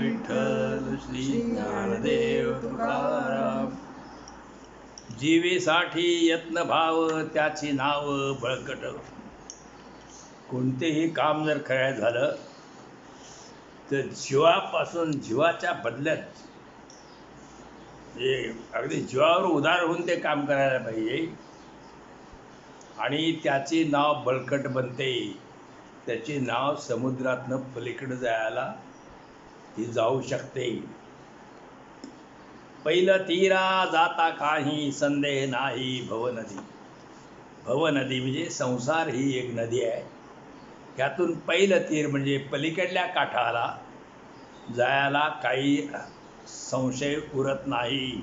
विठ्ठल श्री ज्ञानदेव तुकाराम. जीवेसाठी यत्न भाव त्याची नाव बळकट. कोणतेही काम जर करायचं झालं तर जीवापासून जीवाच्या बदल्यात अगदी जीवावर उदार होऊन ते काम करायला पाहिजे. आणि त्याचे नाव बळकट बनते. त्याचे नाव समुद्रातनं पलीकडे जायला ती जाऊ शकते. पहिलं तीरा जाता काही संदेह नाही भवनदी. भवनदी म्हणजे संसार ही एक नदी आहे. त्यातून पहिलं तीर म्हणजे पलीकडल्या काठाला जायला काही संशय उरत नाही.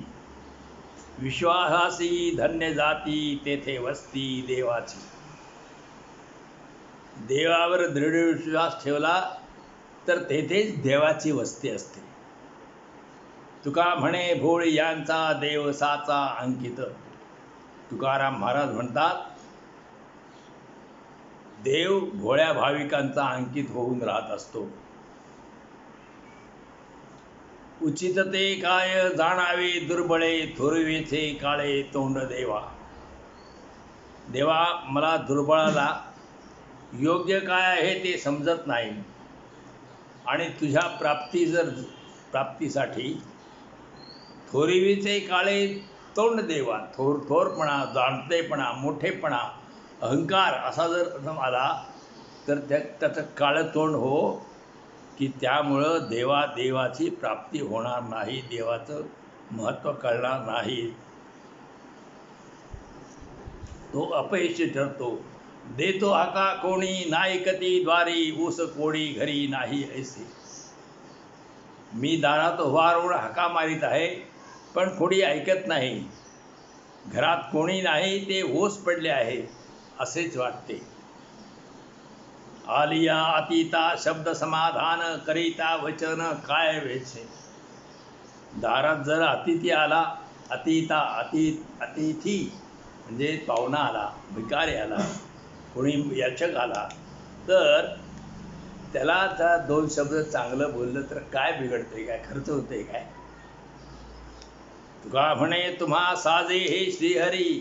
विश्वासासी धन्य जाती तेथे वस्ती देवाची. देवावर दृढ विश्वास ठेवला तर तेथेच देवाची वस्ती असते. तुका म्हणे भोळ यांचा देव साचा अंकित. तुकाराम महाराज म्हणतात देव भोळ्या भाविकांचा अंकित होऊन राहत असतो. उचित ते काय जाणावे दुर्बळे थोरवेचे काळे तोंड देवा. देवा मला दुर्बळाला योग्य काय आहे ते समजत नाही आणि तुझ्या प्राप्तीसाठी थोरवीचे काळे तोंड देवा. थोरपणा जाणतेपणा मोठेपणा अहंकार असा जर आला तर त्याचं काळं तोंड हो की त्यामुळं देवाची प्राप्ती होणार नाही. देवाचं महत्त्व कळणार नाही. तो अपयशी ठरतो. देतो हाका कोणी नायकती द्वारी ऊस कोणी घरी नाही ऐसे. मी दारात उभारून हाका मारित आहे पण कोणी ऐकत नाही. घरात कोणी नाही ते ओस पडले आहे असेच वाटते. आलिया अतीता शब्द समाधान करिता वचन काय वेचे. दारात जर अतिथी आला अतिथी म्हणजे पाहुणा आला भिकारी आला कोणी याचक आला तर त्याला त्या दोन शब्द चांगलं बोललं तर काय बिघडते काय खर्च होते काय. तुका म्हणे तुम्हा साजे हे श्रीहरी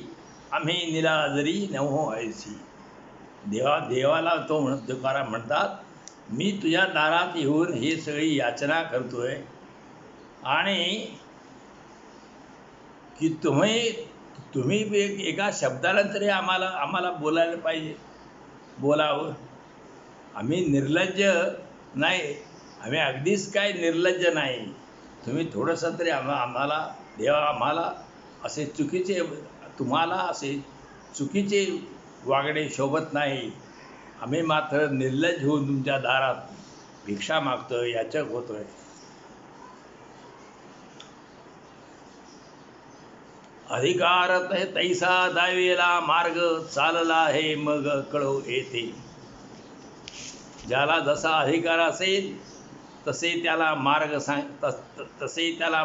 आम्ही निराजरी नवहो ऐसी. देवाला तुकाराम म्हणतात मी तुझ्या दारात येऊन ही सगळी याचना करतोय आणि की तुम्ही एका शब्दाला तरी आम्हाला बोलायला पाहिजे बोलावं. आम्ही निर्लज्ज नाही. आम्ही अगदीच काय निर्लज्ज नाही. तुम्ही थोडंसं तरी आम्हाला देवा आम्हाला असे तुम्हाला असे चुकीचे वागणे शोभत नाही. आम्ही मात्र निर्लज्ज होऊन तुमच्या दारात भिक्षा मागतोय याचक होतोय. अधिकार तैसा दावेला मार्ग चालला हे मग कळो येते. ज्याला जसा अधिकार असेल तसे त्याला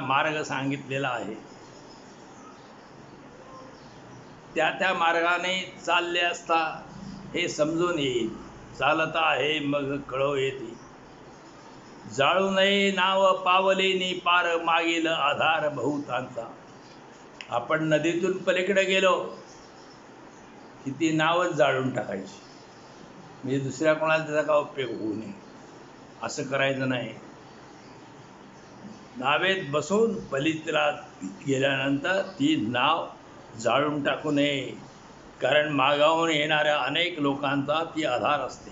मार्ग सांगितलेला आहे. त्या मार्गाने चालले असता हे समजून येईल. चालता आहे मग कळो येते. जाळू नये नाव पावलेनी पार मागील आधार बहुतांचा. आपण नदीतून पलीकडे गेलो की ती नावच जाळून टाकायची म्हणजे दुसऱ्या कोणाला त्याचा का उपयोग होऊ नये असं करायचं नाही. नावेत बसून पलीकडे गेल्यानंतर ती नाव जाळून टाकू नये कारण मागाहून येणाऱ्या अनेक लोकांचा ती आधार असते.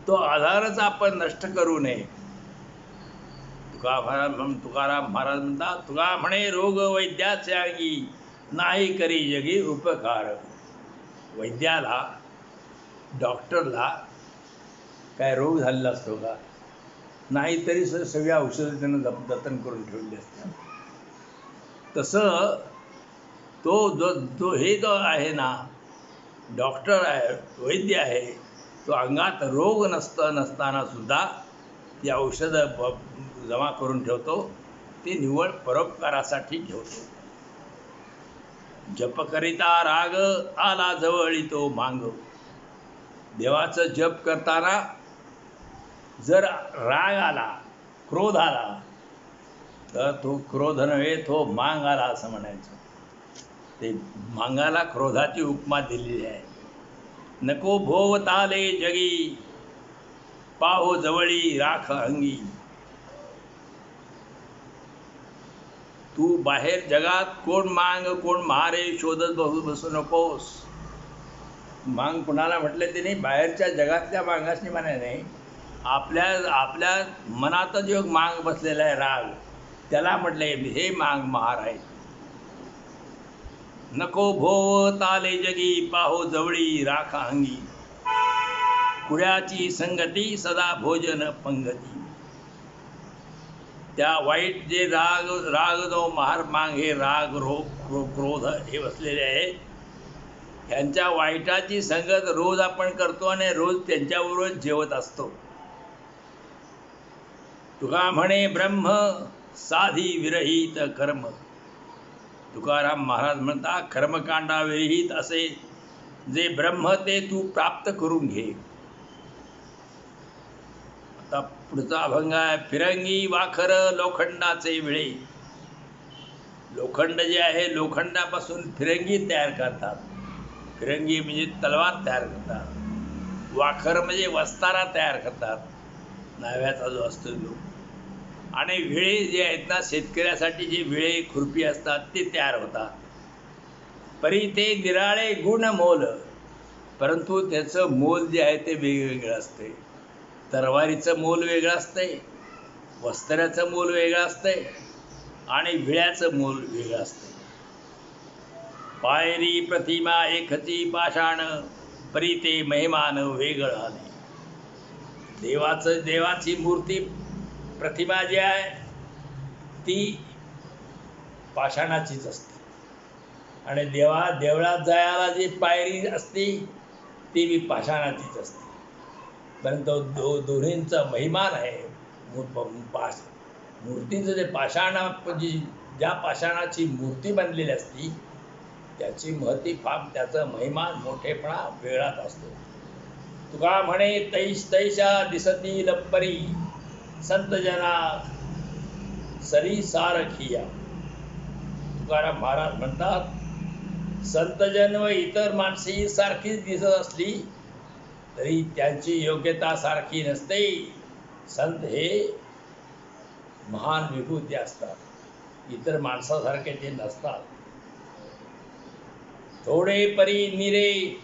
तो आधारच आपण नष्ट करू नये. तुकाराम महाराज म्हणतात तुका म्हणे रोग वैद्याचे अंगी नाही करी जगी उपकार. वैद्याला डॉक्टरला काय रोग झालेला असतो का नाही तरी सगळी औषधं त्यानं जतन करून ठेवली असतात. तसं जो आहे ना डॉक्टर आहे वैद्य आहे तो अंगात रोग नसताना सुद्धा ती औषधं जमा करून ठेवतो. ते निव्वळ परोपकारासाठी ठेवतो. जप करिता राग आला जवळी तो मांग. देवाचं जप करताना जर राग आला क्रोध आला तर तो क्रोध नव्हे, तो मांग आला असं म्हणायचं. ते मांगाला क्रोधाची उपमा दिलेली आहे. नको भोवताले जगी, पाहो जवळी राख अंगी. तू बाहेर जगात कोण मांग कोण महारे शोधत बसू नकोस. मांग कुणाला म्हटलं ते नाही, बाहेरच्या जगातल्या मांगासनी म्हणा नाही, आपल्या मनात जो मांग बसलेला आहे राग, त्याला म्हटलंय हे मांग महार आहे. नको भोव ताले जगी, पाहो जवळी राख अंगी. कुड्याची संगती सदा भोजन पंगती. त्या वाईट जे राग जो महार मांग हे राग क्रोध हे बसलेले आहेत, ह्यांच्या वाईटाची संगत रोज आपण करतो आणि रोज त्यांच्याबरोबर जेवत असतो. तुका म्हणे ब्रह्म साधी विरहित कर्म. तुकाराम महाराज म्हणतात कर्मकांडाविरहित असे जे ब्रह्म ते तू प्राप्त करून घे. आता पुढचा अभंग आहे. फिरंगी वाखर लोखंडाचे विळे. लोखंड जे आहे, लोखंडापासून फिरंगी तयार करतात. फिरंगी म्हणजे तलवार तयार करतात. वाखर म्हणजे वस्तारा तयार करतात, नाव्याचा जो असतो तो. आणि विळे जे आहेत ना, शेतकऱ्यासाठी जे विळे खुरपी असतात ते तयार होतात. परी ते निराळे गुण मोल, परंतु त्याचं मोल जे आहे ते वेगवेगळं असते. तरवारीचं मोल वेगळं असतंय, वस्त्राचं मोल वेगळं असतंय आणि विळ्याचं मोल वेगळं असतंय. पायरी प्रतिमा एकची पाषाण, परी ते महिमान वेगळं आले. देवाची मूर्ती प्रतिमा जी आहे ती पाषाणाचीच असते आणि देवळात जायला जी पायरी असते ती बी पाषाणाचीच असते. परंतु दोन्हींचा महिमान आहे. मूर्तीचं जे ज्या पाषाणाची मूर्ती बनलेली असती त्याची महती फार, त्याचा महिमान मोठेपणा वेगळाच असतो. तुका म्हणे तैशा दिसती लप्परी, संत जना सरी सारखिया. तुकाराम महाराज म्हणतात संतजन व इतर माणसे सारखीच दिसत असली तरी त्यांची योग्यता सारखी नसते. संत हे महान विभूती असतात, इतर माणसासारखे ते नसतात. थोडे परी निरे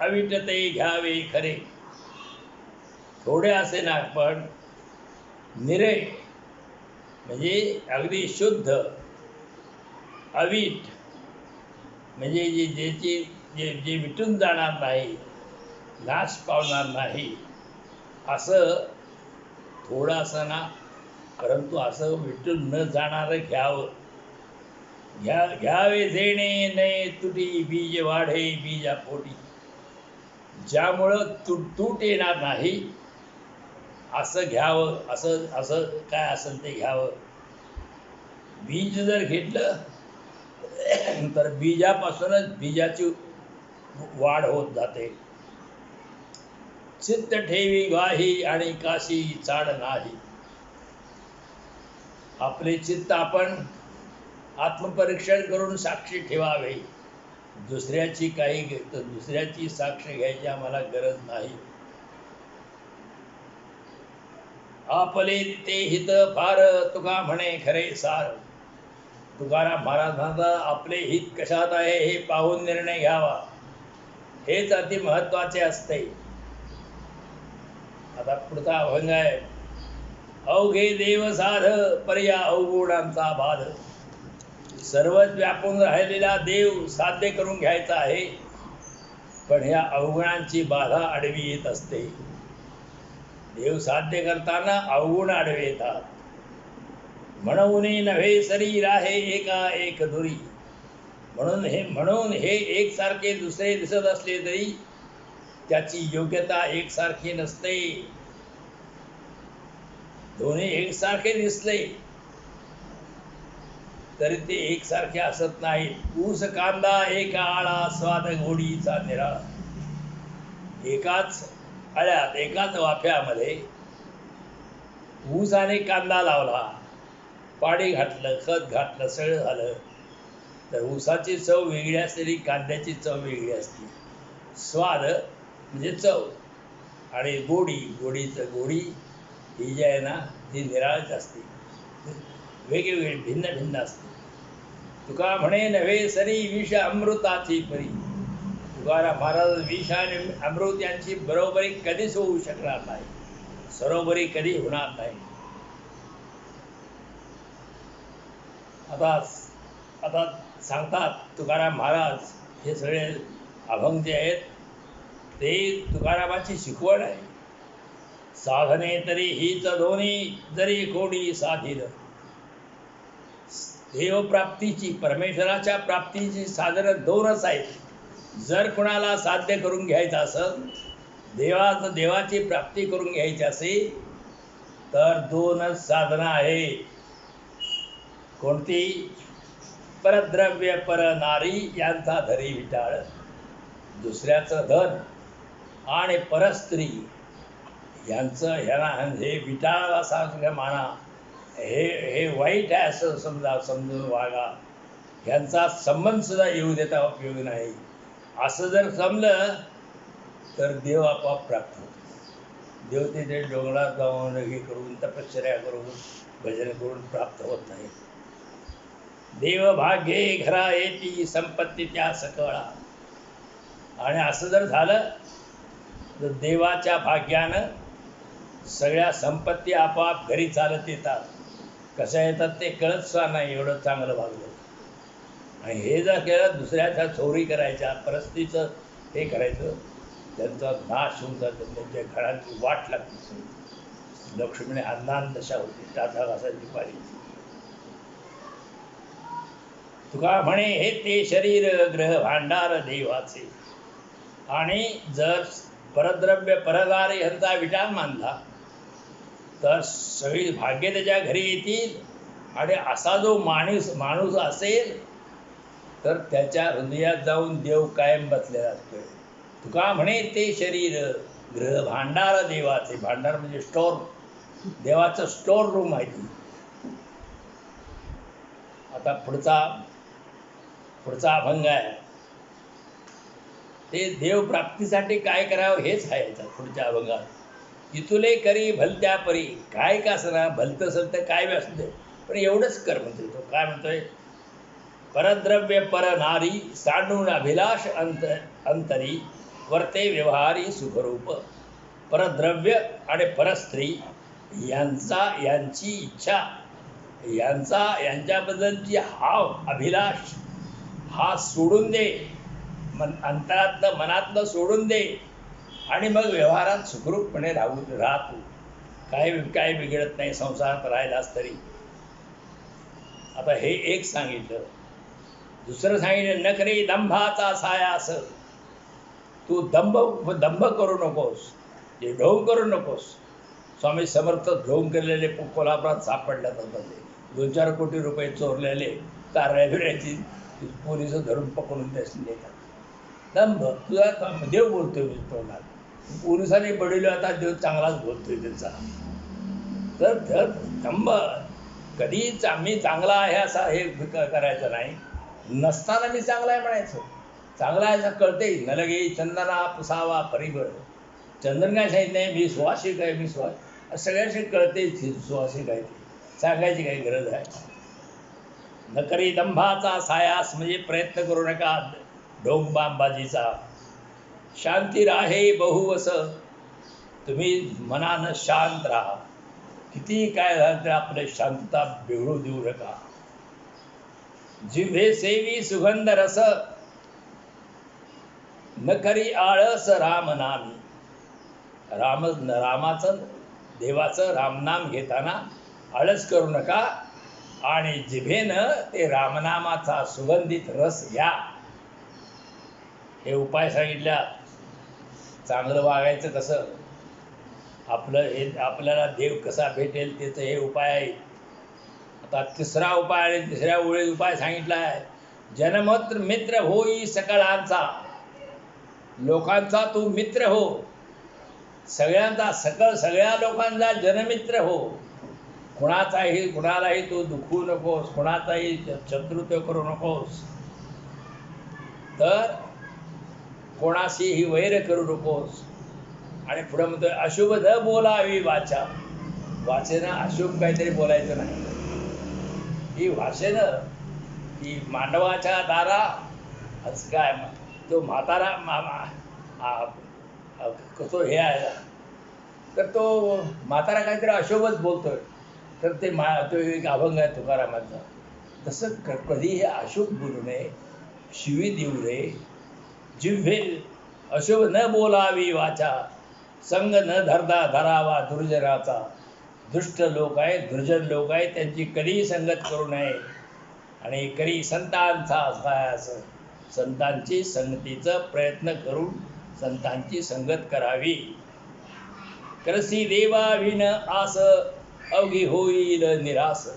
अविटते घ्यावे खरे. थोडे असे ना पण निरे म्हणजे अगदी शुद्ध, अवीट म्हणजे जे विटून जाणार नाही, नाश पावणार नाही, असं थोडं असं ना, परंतु असं विटून न जाणारं घ्यावं. घ्यावे जेणे नये तुटी, बीज वाढे बीजा पोटी. ज्यामुळं तूट येणार नाही असं घ्यावं. असं काय असेल ते घ्यावं. बीज जर घेतलं तर बीजापासूनच बीजाची वाढ होत जाते. चित्त ठेवी गाही आणि काशी चाड नाही. आपले चित्त आपण आत्मपरीक्षण करून साक्षी ठेवावे. दुसऱ्याची साक्ष घ्यायची आम्हाला गरज नाही. आपले ते हित फार, तुका म्हणे खरे सार. तुकाराम महाराज म्हणतात आपले हित कशात आहे हे पाहून निर्णय घ्यावा, हेच अति महत्वाचे असते. आता पुढचा अभंग आहे. अवघे देव साध, पर्या अवगुणांचा बाध. सर्वच व्यापून राहिलेला देव साध्य करून घ्यायचा आहे, पण ह्या अवगुणांची बाधा आडवी येत असते. देव साध्य करताना अवगुण आडवे येतात. म्हणून नव्हे सरी राहे एका एक दुरी. म्हणून हे एकसारखे दुसरे दिसत असले तरी त्याची योग्यता एकसारखी नसते. दोन्ही एकसारखे दिसले तरी ते एकसारखे असत नाही. ऊस कांदा एका आळा, स्वाद गोडीचा निराळा. एकाच आळ्यात, एकाच वाफ्यामध्ये ऊस आणि कांदा लावला, पाणी घातलं, खत घातलं, सगळं झालं, तर ऊसाची चव वेगळी असते, कांद्याची चव वेगळी असते. स्वाद म्हणजे चव आणि गोडी ही जी आहे ना ती निराळच असते, वेगवेगळी भिन्न भिन्न असते. तुका म्हणे नव्हे सरी विष अमृताची परी. तुकाराम महाराज विष आणि अमृत यांची बरोबरी कधीच होऊ शकणार नाही, सरोबरी कधी होणार नाही. आता सांगतात तुकाराम महाराज, हे सगळे अभंग जे आहेत ते तुकारामाची शिकवण आहे. साधने तरी हीच दोन्ही, जरी कोणी साधील. देवप्राप्तीची, परमेश्वराच्या प्राप्तीची साधनं दोनच आहेत. जर कोणाला साध्य करून घ्यायचं असेल, देवाची प्राप्ती करून घ्यायची असेल, तर दोनच साधनं आहे. कोणती? परद्रव्य पर नारी यांचा धरी विटाळ. दुसऱ्याचं धन आणि परस्त्री यांचं हे विटाळ असा माना, हे वाईट आहे असं समजून वागा. ह्यांचा संबंध सुद्धा येऊ देता उपयोग नाही. असं जर समजलं तर देव आपोआप प्राप्त होतो. देव ते डोंगरात जाऊन हे करून तपश्चर्या करून भजन करून प्राप्त होत नाही. देव भाग्ये घरा येती, संपत्ती त्या सकळा. आणि असं जर झालं तर देवाच्या भाग्यानं सगळ्या संपत्ती आपोआप घरी चालत येतात. कशा येतात ते कळत सुद्धा नाही, एवढं चांगलं वागलं. आणि हे जर केलं, दुसऱ्याच्या चोरी करायच्या, परस्त्रीचं हे करायचं, त्यांचा नाश होऊन जातो, त्यांच्या घरांची वाट लागते. लक्ष्मीने अन्नान दशा होती, टाचा घासायची पाळी. तुका म्हणे हे ते शरीर ग्रह भांडार देवाचे. आणि जर परद्रव्य परगार यांचा विटाळ मानला तर सगळी भाग्य त्याच्या घरी येतील. आणि असा जो माणूस असेल तर त्याच्या हृदयात जाऊन देव कायम बसलेला असतो. तुका म्हणे ते शरीर ग्रह भांडार देवाचे. भांडार म्हणजे स्टोर, देवाचं स्टोर रूम आहे ती. आता पुढचा अभंग आहे, ते देव प्राप्तीसाठी काय करावं हेच आहे पुढच्या अभंगात. इथुले करी भलत्या परी. काय का असणार, भलतं सलतं काय बी असू दे, पण एवढंच कर म्हणतोय तो. काय म्हणतोय? परद्रव्य पर नारी, सांडून अभिलाष अंतरी, वर्ते व्यवहारी सुखरूप. परद्रव्य आणि परस्त्री यांची इच्छा, यांच्याबद्दलची अभिलाष हा सोडून दे, अंतरातलं मनातलं सोडून दे. आणि मग व्यवहारात सुखरूपपणे राहतो. काय बिघडत नाही संसारात राहिलास तरी. आता हे एक सांगितलं. दुसरं सांगितलं, नकरी दंभाचा सायास. तू दंभ करू नकोस, हे ढोंग करू नकोस. स्वामी समर्थ ढोंग केलेले कोल्हापुरात सापडल्यात होता. ते 2-4 कोटी रुपये चोरलेले कारण्या बिऱ्याची पोलिस धरून पकडून देतात. दंभ, तुझा देव बोलतोय मी तोंडात. पोलिसांनी बडवलं, आता देव चांगलाच बोलतोय त्यांचा. तर दंभ कधीच आम्ही चांगला आहे असा हे करायचं नाही. नसताना मी चांगला आहे म्हणायचं. चांगला आहे असं कळते. न लगे चंदना पुसावा परिबळ. चंदन काय सांगित नाही, मी सुवासिक आहे, मी सगळ्यांशी कळते सुवासिक आहे. ते सांगायची काही गरज आहे? न करी दंभाचा सायास म्हणजे प्रयत्न करू नका ढोंग बांबाजीचा. शांती राहे बहुवस. तुम्ही मनानं शांत राहा. किती काय झालं तर आपले शांतता बिघडू देऊ नका. जिव्हे सेवी सुगंध रस, न करी आळस राम नामी. रामाचं देवाचं रामनाम घेताना आळस करू नका. आणि जिभेनं ते रामनामाचा सुगंधित रस घ्या. हे उपाय सांगितल्या. चांगलं वागायचं कसं, आपल्याला देव कसा भेटेल त्याचं हे उपाय आहे. आता तिसरा उपाय आणि तिसऱ्या ओळीत उपाय सांगितला आहे. जनमत्र मित्र होई सकळांचा. लोकांचा तू मित्र हो, सगळ्यांचा, सगळ्या लोकांचा जनमित्र हो. कुणालाही तू दुखवू नकोस, कुणाचाही शत्रुत्व करू नकोस, तर कोणाशीही वैर करू नकोस. आणि पुढे म्हणतोय अशुभ न बोलावी वाचा. वाचेनं अशुभ काहीतरी बोलायचं नाही. ही वाचेनं ही मांडवाच्या दारा आज काय तो म्हातारा कसो हे आहे तर तो म्हातारा काहीतरी अशुभच बोलतोय, तर तो एक अभंग आहे तुकारामांचा. तसं कधीही अशुभ बोलू नये, शिवी देऊ नये. जिव्हे अशुभ न बोलावी वाचा, संग न धरावा दुर्जनाचा. दुष्ट लोक आहेत, दुर्जन लोक आहेत, त्यांची कधीही संगत करू नये. आणि कधी संतांची संगतीचा प्रयत्न करून संतांची संगत करावी. करसी देवाविन आस, अवघी होईल निरास.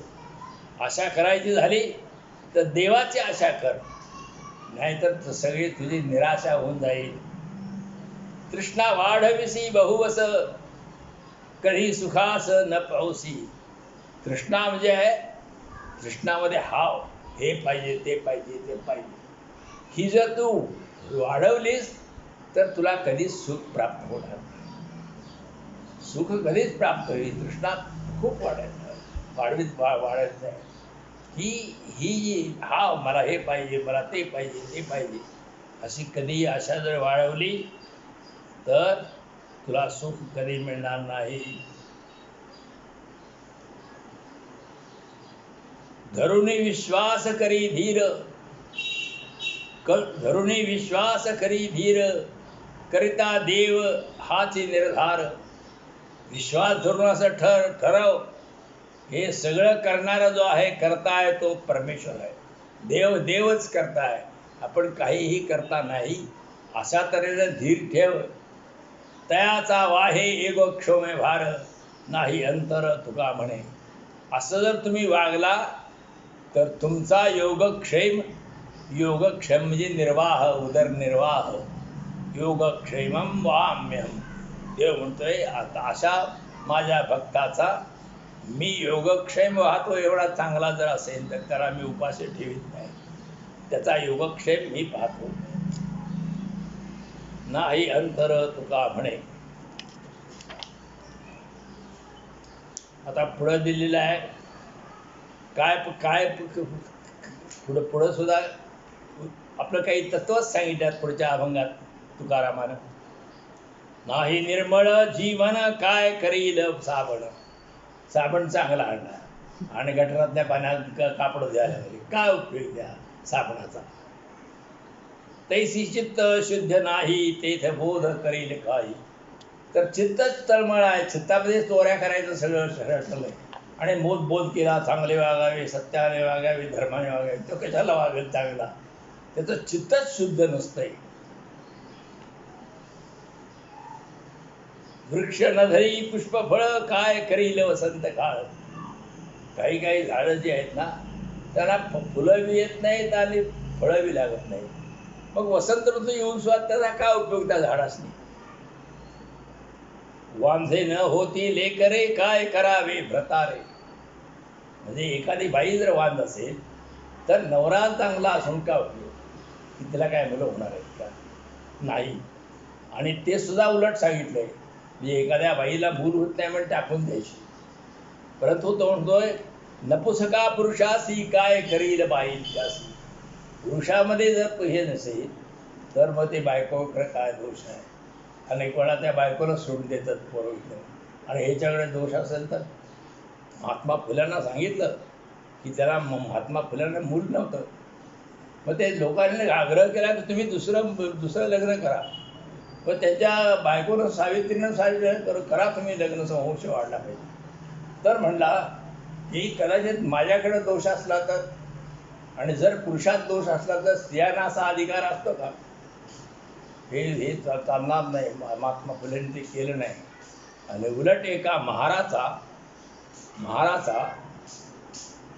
आशा करायची झाली तर देवाची आशा कर, नाहीतर सगळी तुझी निराशा होऊन जाईल. तृष्णा वाढविसी बहुवस, कधी सुखास न पावसी. तृष्णा म्हणजे आहे, तृष्णामध्ये हाव, हे पाहिजे ते पाहिजे ते पाहिजे. ही जर तू वाढवलीस तर तुला कधीच सुख प्राप्त होणार नाही. सुख कधीच प्राप्त होईल. तृष्णा खूप वाढत नाही. ही हाव, मला हे पाहिजे, मला ते पाहिजे ते पाहिजे, अशी कधी आशा जर वाढवली तर तुला सुख कधी मिळणार नाही. धरुणी विश्वास करी धीर, धरुणी विश्वास करी धीर, करिता देव हाची निर्धार. विश्वास धरून असं ठरव, हे सगळं करणारा जो आहे, करता आहे तो परमेश्वर आहे. देवच करताय, आपण काहीही करता नाही. अशा तऱ्हेने धीर ठेव. तयाचा वाहे एगो क्षोमे भार, नाही अंतर तुका म्हणे. असं जर तुम्ही वागला तर तुमचा योगक्षेम म्हणजे निर्वाह, उदरनिर्वाह. योगक्षेमं वाम्यहम. देव म्हणतोय आता अशा माझ्या भक्ताचा मी योगक्षेम वाहतो. एवढा चांगला जर असेल तर त्याला मी उपाशी ठेवीत नाही, त्याचा योगक्षेम मी पाहतो. नाही अंतर तुका म्हणे. आता पुढं दिलेलं आहे काय पुढं सुद्धा आपलं काही तत्वच सांगितल्यात पुढच्या अभंगात तुकारामानं. नाही निर्मळ जीवन काय करील साबण. साबण चांगला आणला आणि गटारातल्या पाण्यात कापड द्यायला लागले, काय उपयोग द्या साबणाचा. तैसी चित्त शुद्ध नाही, तेथे बोध करील काही. तर चित्तच तळमळ आहे, चित्तामध्ये चोऱ्या करायचं सगळं ठरलंय. आणि बोध केला, चांगले वागावे, सत्याने वागावे, धर्माने वागावे, तो कशाला वागेल चांगला. त्याचं चित्तच शुद्ध नसतंय. वृक्ष न धरी पुष्पफळ, काय करील वसंत काळ. काही झाडं जी आहेत ना, त्यांना फुलं बी येत नाहीत आणि फळं बी लागत नाही. मग वसंत ऋतू येऊन सुद्धा त्याचा काय उपयोग त्या झाडासनी. वांझे न होती लेकरे, काय करावे भ्रतारे. म्हणजे एखादी बाई जर वांझ असेल तर नवरा चांगला असून काय उपयोग, की तिला काय मुलं होणार आहेत का, नाही. आणि ते सुद्धा उलट सांगितलंय, म्हणजे एखाद्या बाईला मूल होत नाही म्हणजे टाकून द्यायची. परंतु तो म्हणतोय नपुसका पुरुषासी, काय करील बाई त्यासी. पुरुषामध्ये जर हे नसेल तर मग ते बायकोकडे काय दोष आहे. अनेक वेळा त्या बायकोला सोडून देतात पोरं. आणि ह्याच्याकडे दोष असेल तर महात्मा फुल्यांना सांगितलं की त्याला महात्मा फुल्यांना मूल नव्हतं. मग ते लोकांनी आग्रह केला की तुम्ही दुसरं लग्न करा. पण त्याच्या बायकोनं सावित्रीनं करा तुम्ही लग्न, वंश वाढला पाहिजे. तर म्हणला की कदाचित माझ्याकडे दोष असला तर, आणि जर पुरुषात दोष असला तर स्त्रियांना असा अधिकार असतो का. हे चालणार नाही. महात्मा फुलेंनी ते केलं नाही. आणि उलट एका महाराचा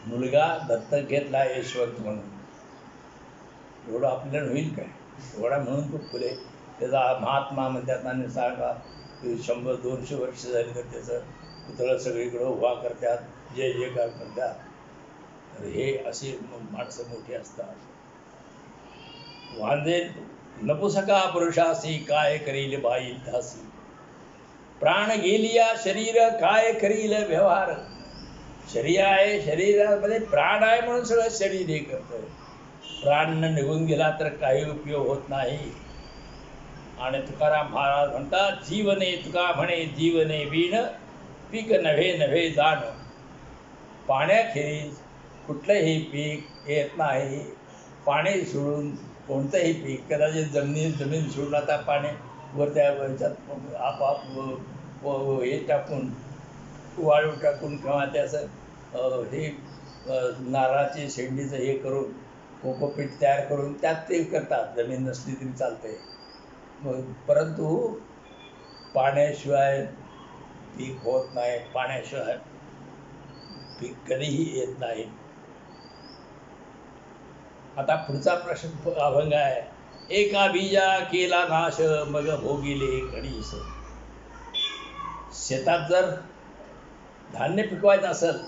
मुलगा दत्तक घेतला यशवंत म्हणून. एवढं आपल्याला होईल काय, एवढा म्हणून तो फुले त्याचा महात्मा म्हणतात. आणि सांगा 100-200 वर्ष झाली तर त्याचं पुतळं सगळीकडं उभा करतात. जय जयकार करतात. तर हे अशी माणसं मोठी असतात. वांदे नपुसका पुरुषासी काय करील बाई दासी. प्राण गेलिया शरीर काय करील व्यवहार. शरीर आहे, शरीरामध्ये प्राण आहे म्हणून सगळं शरीर हे करतंय. प्राण न निघून गेला तर काही उपयोग होत नाही. आणि तुकाराम महाराज म्हणतात, जीवने तुका म्हणे जीवने वीण पीक नव्हे नव्हे दान. पाण्याखेरीज कुठलंही पीक येत नाही. पाणी सोडून कोणतंही पीक, कदाचित जमीन सोडून आता पाणी वर त्या ह्याच्यात आपाप हे टाकून वाळू टाकून किंवा त्याचं हे नारळाची शेंडीचं हे करून कोकोपीट तयार करून त्यात ते करतात. जमीन नसली तरी चालते. परंतु पाण्याशिवाय पीक होत नाही. पाण्याशिवाय पीक कधीही येत नाही. आता पुढचा प्रश्न अभंग आहे. एका बीजा केला नाश मग भोगिले गणीस. शेतात जर धान्य पिकवायचं असेल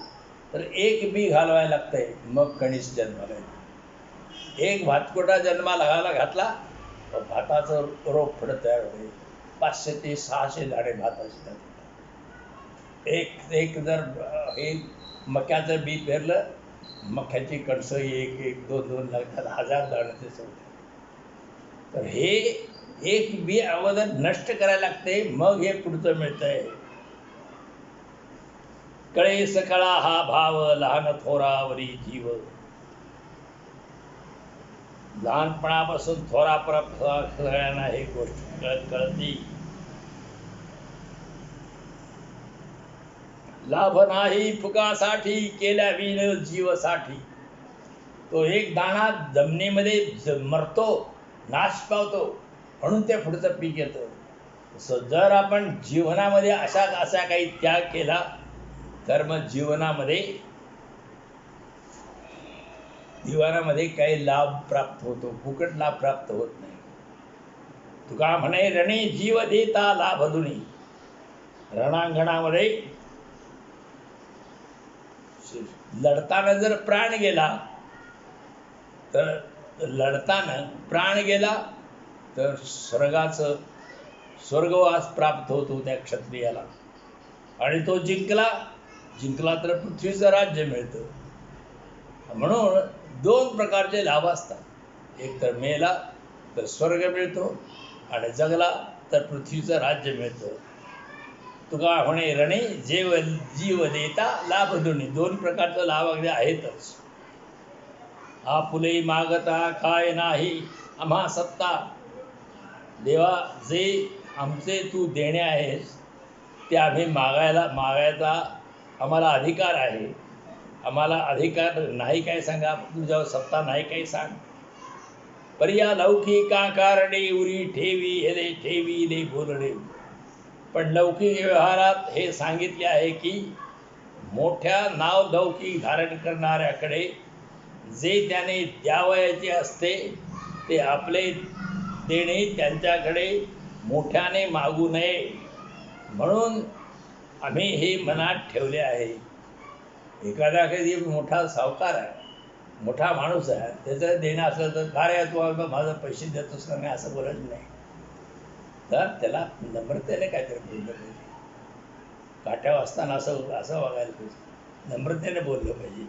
तर एक बी घालवायला लागतंय, मग कणीस जन्माला येतो. एक भातकोटा जन्माला घातला तर भाताचं रोप पुढं तयार होईल. 500 ते 600 झाडे भात असतात. एक जर हे मक्याचं बी पेरलं, मक्याची कणसं एक दोन लागतात, 1000 दाणे ते सोडतात. तर हे एक बी अगोदर नष्ट करायला लागते, मग हे पुढचं मिळतंय. कळे सकळा हा भाव लहान थोरावरी जीव. लहानपणापासून थोरापर्यंत सगळ्यांना हे गोष्ट कळती. लाभ नाही फुकासाठी केल्या विण जीवसाठी. तो एक दाणा जमिनीमध्ये मरतो, नाश पावतो, म्हणून ते पुढचं पीक येतं. तसं जर आपण जीवनामध्ये असा काही त्याग केला तर मग जीवनामध्ये काही लाभ प्राप्त होतो. फुकट लाभ प्राप्त होत नाही. तुका म्हणे रणे जीव देता लाभ दुनी. रणांगणामध्ये लढताना जर प्राण गेला तर स्वर्गवास प्राप्त होतो त्या क्षत्रियाला. आणि तो जिंकला तर पृथ्वीचं राज्य मिळतं. म्हणून 2 प्रकारचे लाभ असतात. एक तर मेला तर स्वर्ग मिळतो, आणि जगला तर पृथ्वीचं राज्य मिळतं. तुका म्हणे रणे जीव देता लाभ दोन्ही. 2 प्रकारचा लाभ अगदी आहेतच. आपुले मागता काय नाही आम्हा सत्ता. देवा, जे आमचे तू देणे आहेस ते आम्ही मागायचा आम्हाला अधिकार आहे. आम्हाला अधिकार नाही काय सांगा, तुझ्यावर सत्ता नाही काही सांग. पर्या लौकिका कारणे उरी ठेवी हेले ठेवी ले बोलणे. पण लौकिक व्यवहारात हे सांगितले आहे की मोठ्या नाव लौकिक धारण करणाऱ्याकडे जे त्याने द्यावयाचे असते ते आपले देणे त्यांच्याकडे मोठ्याने मागू नये, म्हणून आम्ही हे मनात ठेवले आहे. एखादा कधी मोठा सावकार आहे, मोठा माणूस आहे, त्याचं देणं असलं तर काय तू माझं पैसे देतोस का, मी असं बोलत नाही. तर त्याला नम्रतेने काहीतरी बोललं पाहिजे. काट्यावर असताना असं वागायला पाहिजे, नम्रतेने बोललं पाहिजे.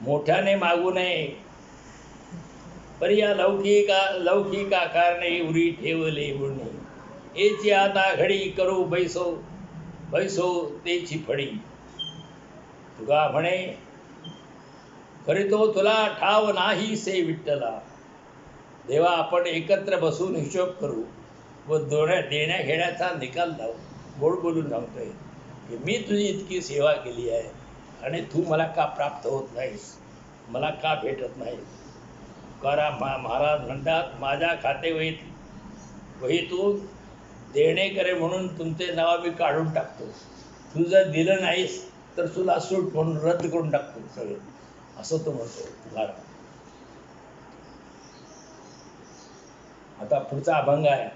मोठ्याने मागू नये. पर्या लौकिका कारणे उरी ठेवले बोलणे. एची आता घडी करू बैसो तेची फडी. तुका म्हणे करीतो तुला ठाव नाही से विठ्ठला. देवा, आपण एकत्र बसून हिशोब करू व देण्या घेण्याचा निकाल लावू. गोड बोलून सांगतोय की मी तुझी इतकी सेवा केली आहे आणि तू मला का प्राप्त होत नाहीस, मला का भेटत नाही. महाराज म्हणतात, माझ्या वहीतून देणे करे म्हणून तुमचे नाव मी काढून टाकतो. तू जर दिलं नाहीस तर तुला सूट म्हणून रद्द करून टाकतो सगळं, असं तो म्हणतो तुकाराम. आता पुढचा अभंग आहे.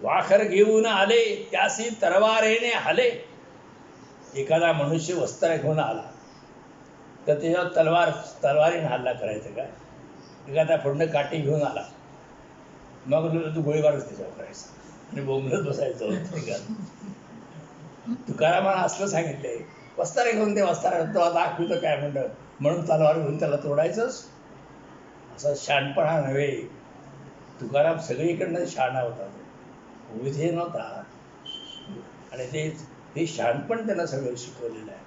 वाखर घेऊन आले त्यासी तरवारेने हाले. एखादा मनुष्य वस्त्र घेऊन आला तर त्याच्यावर तलवारीने हल्ला करायचा काय? एखादा फुंड काठी घेऊन आला मग तू गोळीबारच त्याच्यावर करायचा आणि बोंबलत बसायचं. तुकारामानं असलं सांगितलंय, वस्त्र घेऊन ते वस्त्र तो दाखवितो काय म्हणून तलवार घेऊन त्याला तोडायचंच, असा शहाणपणा नव्हे. तुकाराम सगळीकडनं शहाणा होता, विधे नव्हता. आणि ते शहाणपण त्यांना सगळं शिकवलेलं आहे.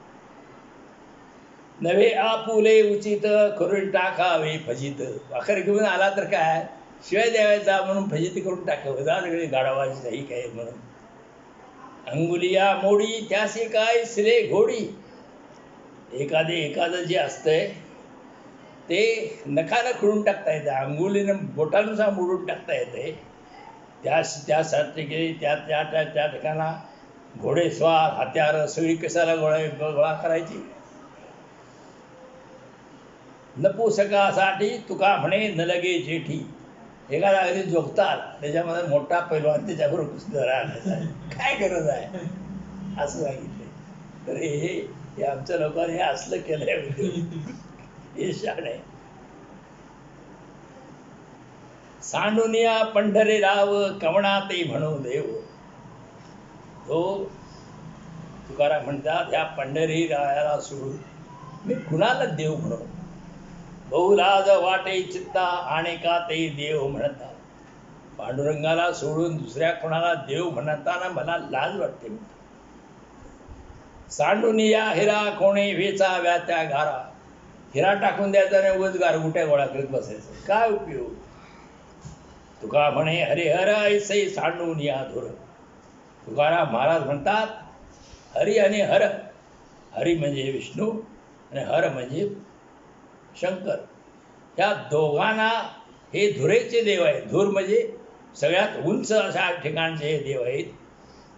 नव्हे आपुले उचित करून टाकावे फजित. वाखर घेऊन आला तर काय शिवाय द्यावायचा म्हणून फजिती करून टाकावं, जा सगळी गाढवाची सही काय म्हणून. अंगुलिया मोडी त्यासी काय सिरे घोडी. एखादं जे असतंय ते नखानं खुडून टाकता येतं, अंगुलीनं बोटानुसार मोडून टाकता येते. त्यासाठी त्या ठिकाणा घोडेस्वार हत्यार सगळी कशाला गोळा करायची. नपुसकासाठी तुका म्हणे न लगे जेठी. एखादा अगदी जोगताल त्याच्यामध्ये मोठा पैलवान त्याच्याबरोबर कुस्ती राहण्याचा काय गरज आहे असं सांगितले. तर हे आमच्या लोकांनी हे असलं केलंय. हे शाण आहे. सांडुनिया पंढरे राव कवणा ते म्हणू देव. तो तुकाराम म्हणतात ह्या पंढरी रायाला सोडून मी कुणाला देव म्हणू. बहुलाज वाटे चित्ता आणि का ते देव म्हणतात. पांडुरंगाला सोडून दुसऱ्या कोणाला देव म्हणताना मला लाज वाटते. सांडुनिया हिरा कोणे वेचा व्यात्या गारा. हिरा टाकून द्यायचा आणि उगाच गारगुट्या गोळा करत बसायचं, काय उपयोग. तुका म्हणे हरिहर ऐसे सांडुनिया धुर. तुकाराम महाराज म्हणतात हरी आणि हर. हरी म्हणजे विष्णू आणि हर म्हणजे शंकर. ह्या दोघांना हे धुरेचे देव आहेत. धूर म्हणजे सगळ्यात उंच अशा ठिकाणचे हे देव आहेत.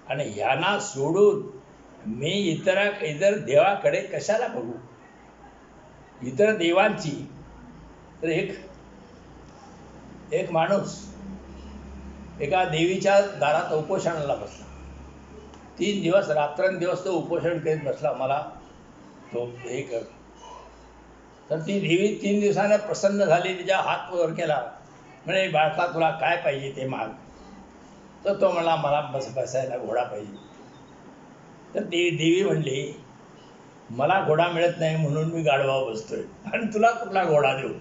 आणि ह्यांना सोडून मी इतर देवाकडे कशाला बघू. इतर देवांची तर एक माणूस एका देवीच्या दारात उपोषणाला बसला. 3 दिवस रात्रंदिवस तो उपोषण करीत बसला. मला तो हे कर. तर ती देवी 3 दिवसानं प्रसन्न झाली, तिच्या हात वर केला, म्हणे बाळका तुला काय पाहिजे ते माग. तर तो म्हणला मला बसायला घोडा पाहिजे. तर देवी म्हणली मला घोडा मिळत नाही म्हणून मी गाढवावर बसतोय आणि तुला कुठला घोडा देऊ.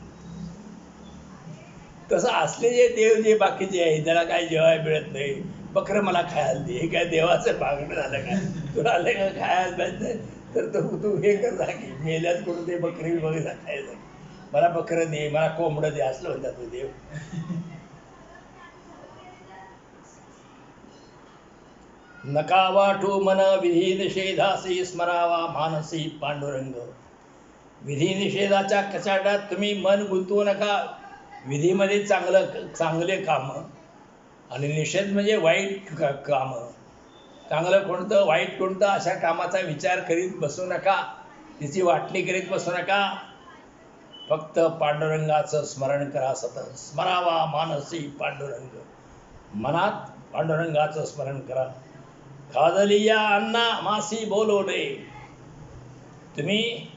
तसं असले जे देव जे बाकीचे आहे त्याला काय जेवायला मिळत नाही, बकरं मला खायला दे, हे काय देवाचं मागणं झालं काय. तुला आलं का खायला मिळत नाही तर तू हे कर जा की मेल्याच करून ते बकरी बघा खायचं, मला बकरं दे, मला कोंबडं दे, असलं म्हणतात तो देव. नका वाटू मन विधी निषेधासी स्मरावा मानसी पांडुरंग. विधी निषेधाच्या कचाट्यात तुम्ही मन गुंतवू नका. विधीमध्ये चांगले कामं आणि निषेध म्हणजे वाईट कामं. चांगलं कोणतं वाईट कोणतं अशा कामाचा विचार करीत बसू नका, तिची वाटणी करीत बसू नका. फक्त पांडुरंगाचं स्मरण करा. सतत स्मरावा मानसी पांडुरंग. मनात पांडुरंगाचं स्मरण करा. खादलिया अन्ना मासी बोलवले. तुम्ही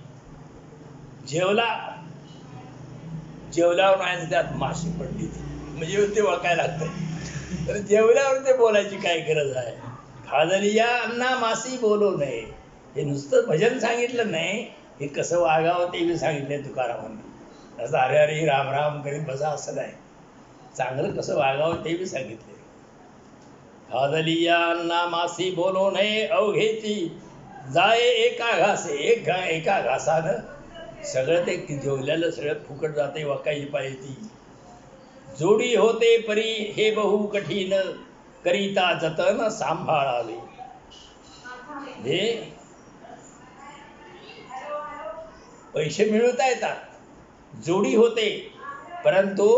जेवल्यावर नाही त्यात माशी पडली म्हणजे ते ओळखायला लागतं. तर जेवल्यावर ते बोलायची काय गरज आहे. खादलिया अन्ना मासी बोलू नये. हे नुसतं भजन सांगितलं नाही, हे कसं वागावं ते बी सांगितलंय तुकारामांनी. असं हरे हरी राम राम करीत बसा असं नाही, चांगलं कसं वागावं ते बी सांगितले. खादलिया अन्ना मासी बोलू नये अवघेची जाय एका घासे. एका घासानं सगळं ते जेवलेलं सगळं फुकट जाते, वाकायची पाहिजे. जोडी होते परी हे बहु कठीण करिता जतन सांभाळावे. हे पैसे मिळवता येतात, जोडी होते, परंतु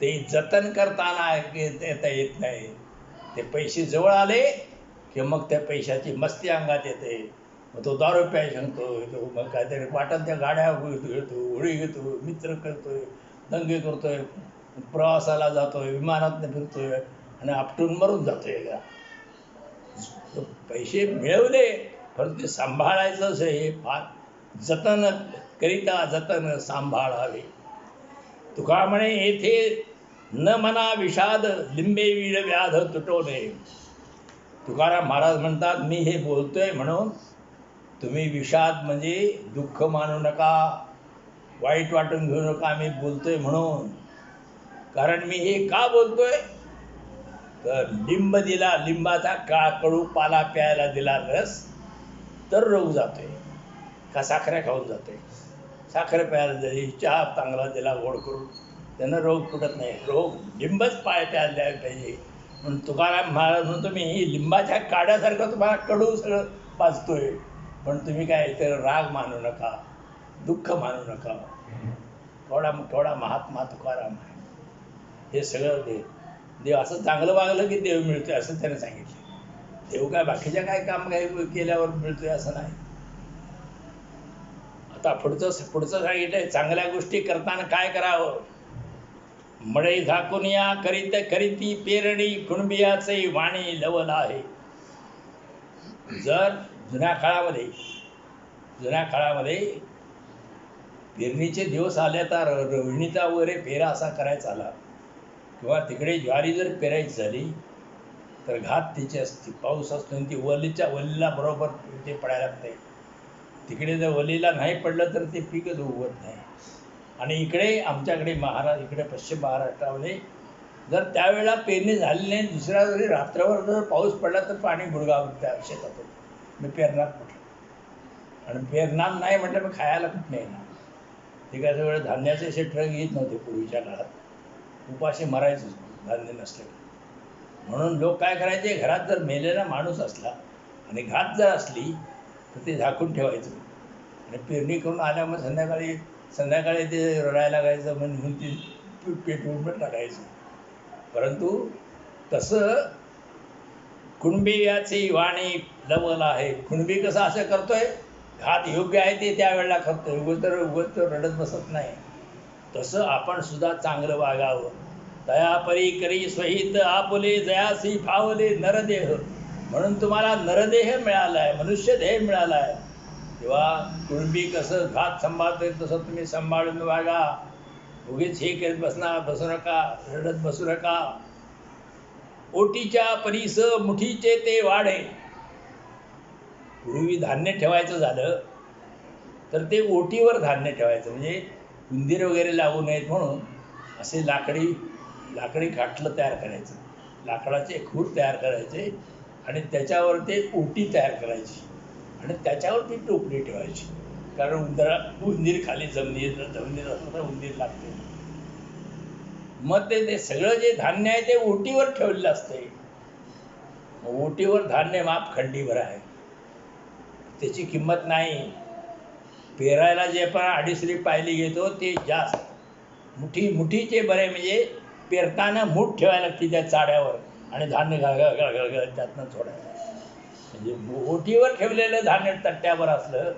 ते जतन करताना येता येत नाही. ते पैसे जवळ आले की मग त्या पैशाची मस्ती अंगात येते. मग तो दारू प्याय सांगतोय, तो मग काहीतरी वाटत त्या गाड्या घेतो, होळी घेतो, मित्र करतोय, दंगे करतोय, प्रवासाला जातोय, विमानात फिरतोय आणि आपटून मरून जातोय का. पैसे मिळवले परंतु ते सांभाळायचंच हे फार जतन करिता जतन सांभाळावे. तुका म्हणे येथे न मना विषाद लिंबे वीळ व्याध तुटवणे. तुकाराम महाराज म्हणतात मी हे बोलतोय म्हणून तुम्ही विषाद म्हणजे दुःख मानू नका, वाईट वाटून घेऊ नका. मी बोलतोय म्हणून, कारण मी हे का बोलतोय तर लिंब दिला, लिंबाचा कडू पाला प्यायला दिला रस तर रोग जातोय का साखऱ्या खाऊन जातोय. साखर प्यायला दिली, चहा चांगला दिला गोड करून, त्यानं रोग फुटत नाही. रोग लिंबच प्यायला द्यायला पाहिजे. म्हणून तुकाराम महाराज म्हणतो मी लिंबाच्या काड्यासारखं तुम्हाला कडू सगळं पाजतोय, पण तुम्ही काय तर राग मानू नका, दुःख मानू नका. थोडा महात्मा तुकाराम आहे. हे सगळं देव असं चांगलं वागलं की देव मिळतोय असं त्याने सांगितलं. देव काय बाकीच्या काय काम काय केल्यावर मिळतोय असं नाही. आता पुढचं सांगितलंय, चांगल्या गोष्टी करताना काय करावं. मडई झाकून या करीती पेरणी कुणबियाचे वाणी लवल आहे. जर जुन्या काळामध्ये पेरणीचे दिवस आले तर रोहिणीचा वगैरे पेरा असा करायचा आला, किंवा तिकडे ज्वारी जर पेरायची झाली तर घात तिची असते, पाऊस असतो आणि ती वलीला बरोबर ते पडायला लागते. तिकडे जर वलीला नाही पडलं तर ते पीकच उगवत नाही. आणि इकडे आमच्याकडे इकडे पश्चिम महाराष्ट्रामध्ये जर त्यावेळेला पेरणी झाली नाही, दुसऱ्या जरी रात्रभर जर पाऊस पडला तर पाणी गुडगाव त्या शेतातून. मी पेरणार कुठं, आणि पेरणार नाही म्हटलं मी खायला कुठं नाही ना. ते काय सगळं धान्याचे असे ट्रक येत नव्हते पूर्वीच्या काळात, उपाशी मरायचं धान्य नसलं. म्हणून लोक काय करायचे, घरात जर मेलेला माणूस असला आणि घात जर असली तर ते झाकून ठेवायचं, आणि पेरणी करून आल्यामुळे संध्याकाळी ते रडायला लागायचं म्हणून ती पेटवून पण टाकायचं. परंतु तसं कुणबी याची वाणी लवल आहे. कुणबी कसं असं करतोय, घात योग्य आहे ते त्यावेळेला करतोय, उगत रडत बसत नाही. तसं आपण सुद्धा चांगलं वागावं. दयापरी करी स्वहित आपुले जयासी फावले नरदेह. म्हणून तुम्हाला नरदेह मिळाला आहे, मनुष्य देह मिळाला आहे. तेव्हा कुणबी कसं घात सांभाळतोय तसं तुम्ही सांभाळून वागा. उगीच हे करत बसू नका, रडत बसू नका. ओटीच्या परीस मुठीचे ते वाढे. पूर्वी धान्य ठेवायचं झालं तर ते ओटीवर धान्य ठेवायचं, म्हणजे उंदीर वगैरे लागू नयेत म्हणून असे लाकडी खाटलं तयार करायचं, लाकडाचे खूर तयार करायचे, आणि त्याच्यावर ते ओटी तयार करायची, आणि त्याच्यावर ती टोपली ठेवायची. कारण उंदीर खाली जमिनीत असलं तर उंदीर लागते. मग ते सगळं जे धान्य आहे ते ओटीवर ठेवलेलं असते. ओटीवर धान्य माप खंडीभर आहे, त्याची किंमत नाही. पेरायला जे आपण अडीचरी पायली घेतो ते जास्त. मुठीचे बरे, म्हणजे पेरताना मूठ ठेवायला लागते त्या चाड्यावर, आणि धान्य घळ त्यातनं सोडायला. म्हणजे ओटीवर ठेवलेलं धान्य तट्ट्यावर असलं,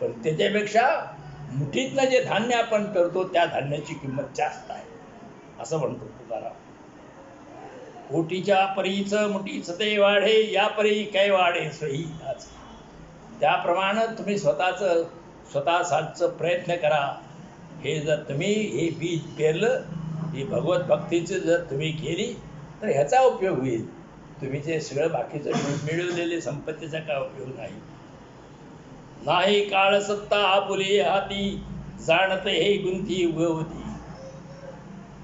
पण त्याच्यापेक्षा मुठीतनं जे धान्य आपण करतो त्या धान्याची किंमत जास्त आहे असं म्हणतो तुकाराम. ओटीच्या परीच मुठीच ते वाढे, या परी काय वाढे सोयी. त्याप्रमाणे तुम्ही स्वतःचं प्रयत्न करा. हे जर तुम्ही हे बीज पेरलं, ही भगवत भक्तीचं जर तुम्ही केली तर ह्याचा उपयोग होईल. तुम्ही जे सगळं बाकीचं मिळवलेले संपत्तीचा काय उपयोग नाही. काळ सत्ता आपुले हाती, जाणते हे गुंती उगवती.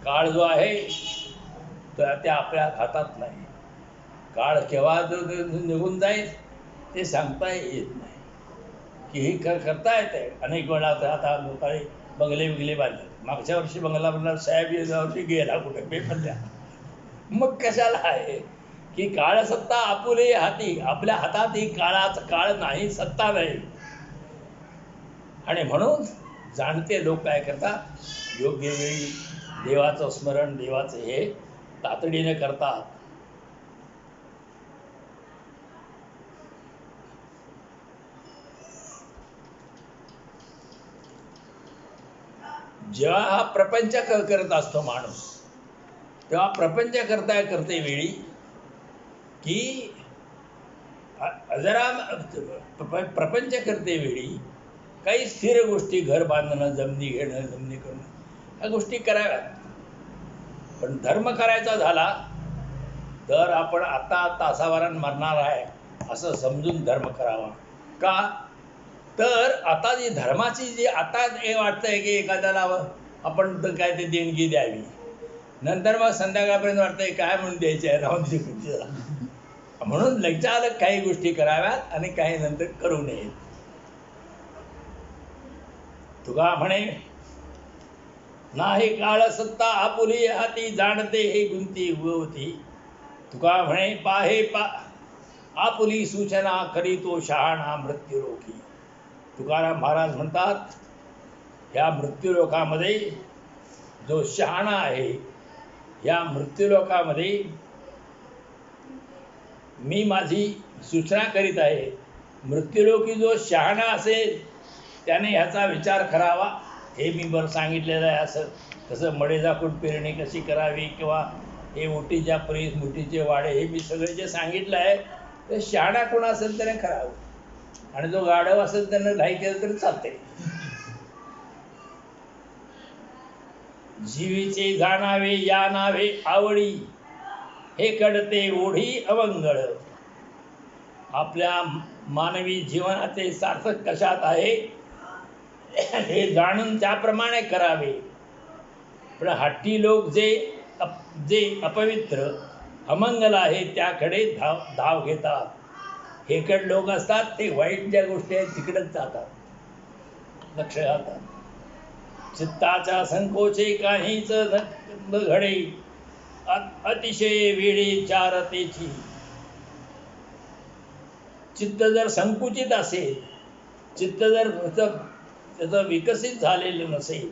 काळ जो आहे तर ते आपल्या हातात नाही. काळ केव्हा निघून जाईल ते सांगता येत नाही. की हे करता येते. अनेक वेळा आता लोकांनी बंगले बांधले. मागच्या वर्षी बंगला बांधला, साहेब या वर्षी गेला कुठे पेपरल्या. मग कशाला आहे की काळ सत्ता आपुले हाती, आपल्या हातात ही काळ नाही, सत्ता नाही. आणि म्हणून जाणते लोक काय करतात, योग्य वेळी देवाचं स्मरण, देवाचं हे तातडीने करतात. जेव्हा हा प्रपंच करत असतो माणूस, तेव्हा प्रपंच करते वेळी की जरा प्रपंच करते वेळी काही स्थिर गोष्टी, घर बांधणं, जमिनी घेणं, जमिनी करणं, ह्या गोष्टी कराव्यात. पण धर्म करायचा झाला तर आपण आता तासाभरात मरणार आहे असं समजून धर्म करावा. का तर आता जी धर्माची जी आता हे वाटतंय की एखाद्याला आपण तर काय ते देणगी द्यावी, नंतर मग संध्याकाळपर्यंत वाटतंय काय म्हणून द्यायची आहे, राहून दे. म्हणून लज्जालक काही गोष्टी कराव्यात आणि काही नंतर करू नयेत. तुका म्हणे नाही काळ सत्ता आपुली हाती, जाणते हे गुंती उगवती. तुका म्हणे पाहे आपुली सूचना, करी तो शहाणा मृत्यू रोखी. तुकाराम महाराज म्हणतात, ह्या मृत्यूलोकामध्ये जो शहाणा आहे, या मृत्यूलोकामध्ये मी माझी सूचना करीत आहे. मृत्यूलोकी जो शहाणा असेल त्याने ह्याचा विचार करावा. हे मी बरं सांगितलेलं आहे. असं कसं मडे झाकून पेरणी कशी करावी किंवा हे ओटीच्या परीस मुठीचे वाडे, हे मी सगळे जे सांगितलं आहे ते शहाणा कोण असेल त्याने करावं, आणि जो गाढव असेल त्याने नाही केलं तरी चालते. जीवीचे जाणावे या नावे आवडी, हे कडते ओढी अवंगळ. आपल्या मानवी जीवनाचे सार्थक कशात आहे हे जाणून त्याप्रमाणे करावे. पण हट्टी लोक जे अपवित्र अमंगल आहे त्याकडे धाव घेतात. हेकड लोक असतात ते वाईट ज्या गोष्टी आहेत तिकडेच जातात, लक्ष घालतात. चित्ताच्या संकोचे काहीच न घडे, अतिशय वेळी चारतेची. चित्त जर संकुचित असेल, चित्त जर त्याचं विकसित झालेलं नसेल,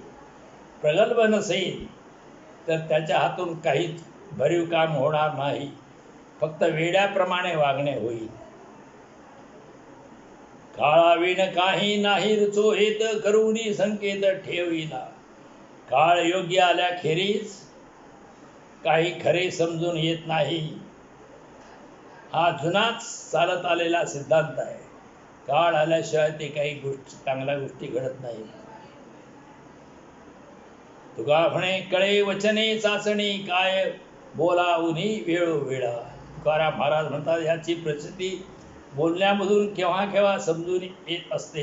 प्रगल्भ नसेल, तर त्याच्या हातून काहीच भरीव काम होणार नाही. फक्त वेड्याप्रमाणे वागणे होईल. काळाविण काही नाही रुचोहेत, करुणी संकेत ठेविला. काळ योग्य आल्याखेरीज काही खरे समजून येत नाही. हा जुनाच चालत आलेला सिद्धांत आहे. काळ आल्याशिवाय ते काही चांगल्या गोष्टी घडत नाही. तुका म्हणे कळे वचने चाचणी, काय बोलावुनी वेळोवेळा. तुकाराम महाराज म्हणतात, याची प्रचिती बोलण्यामधून केव्हा केव्हा समजून येत असते.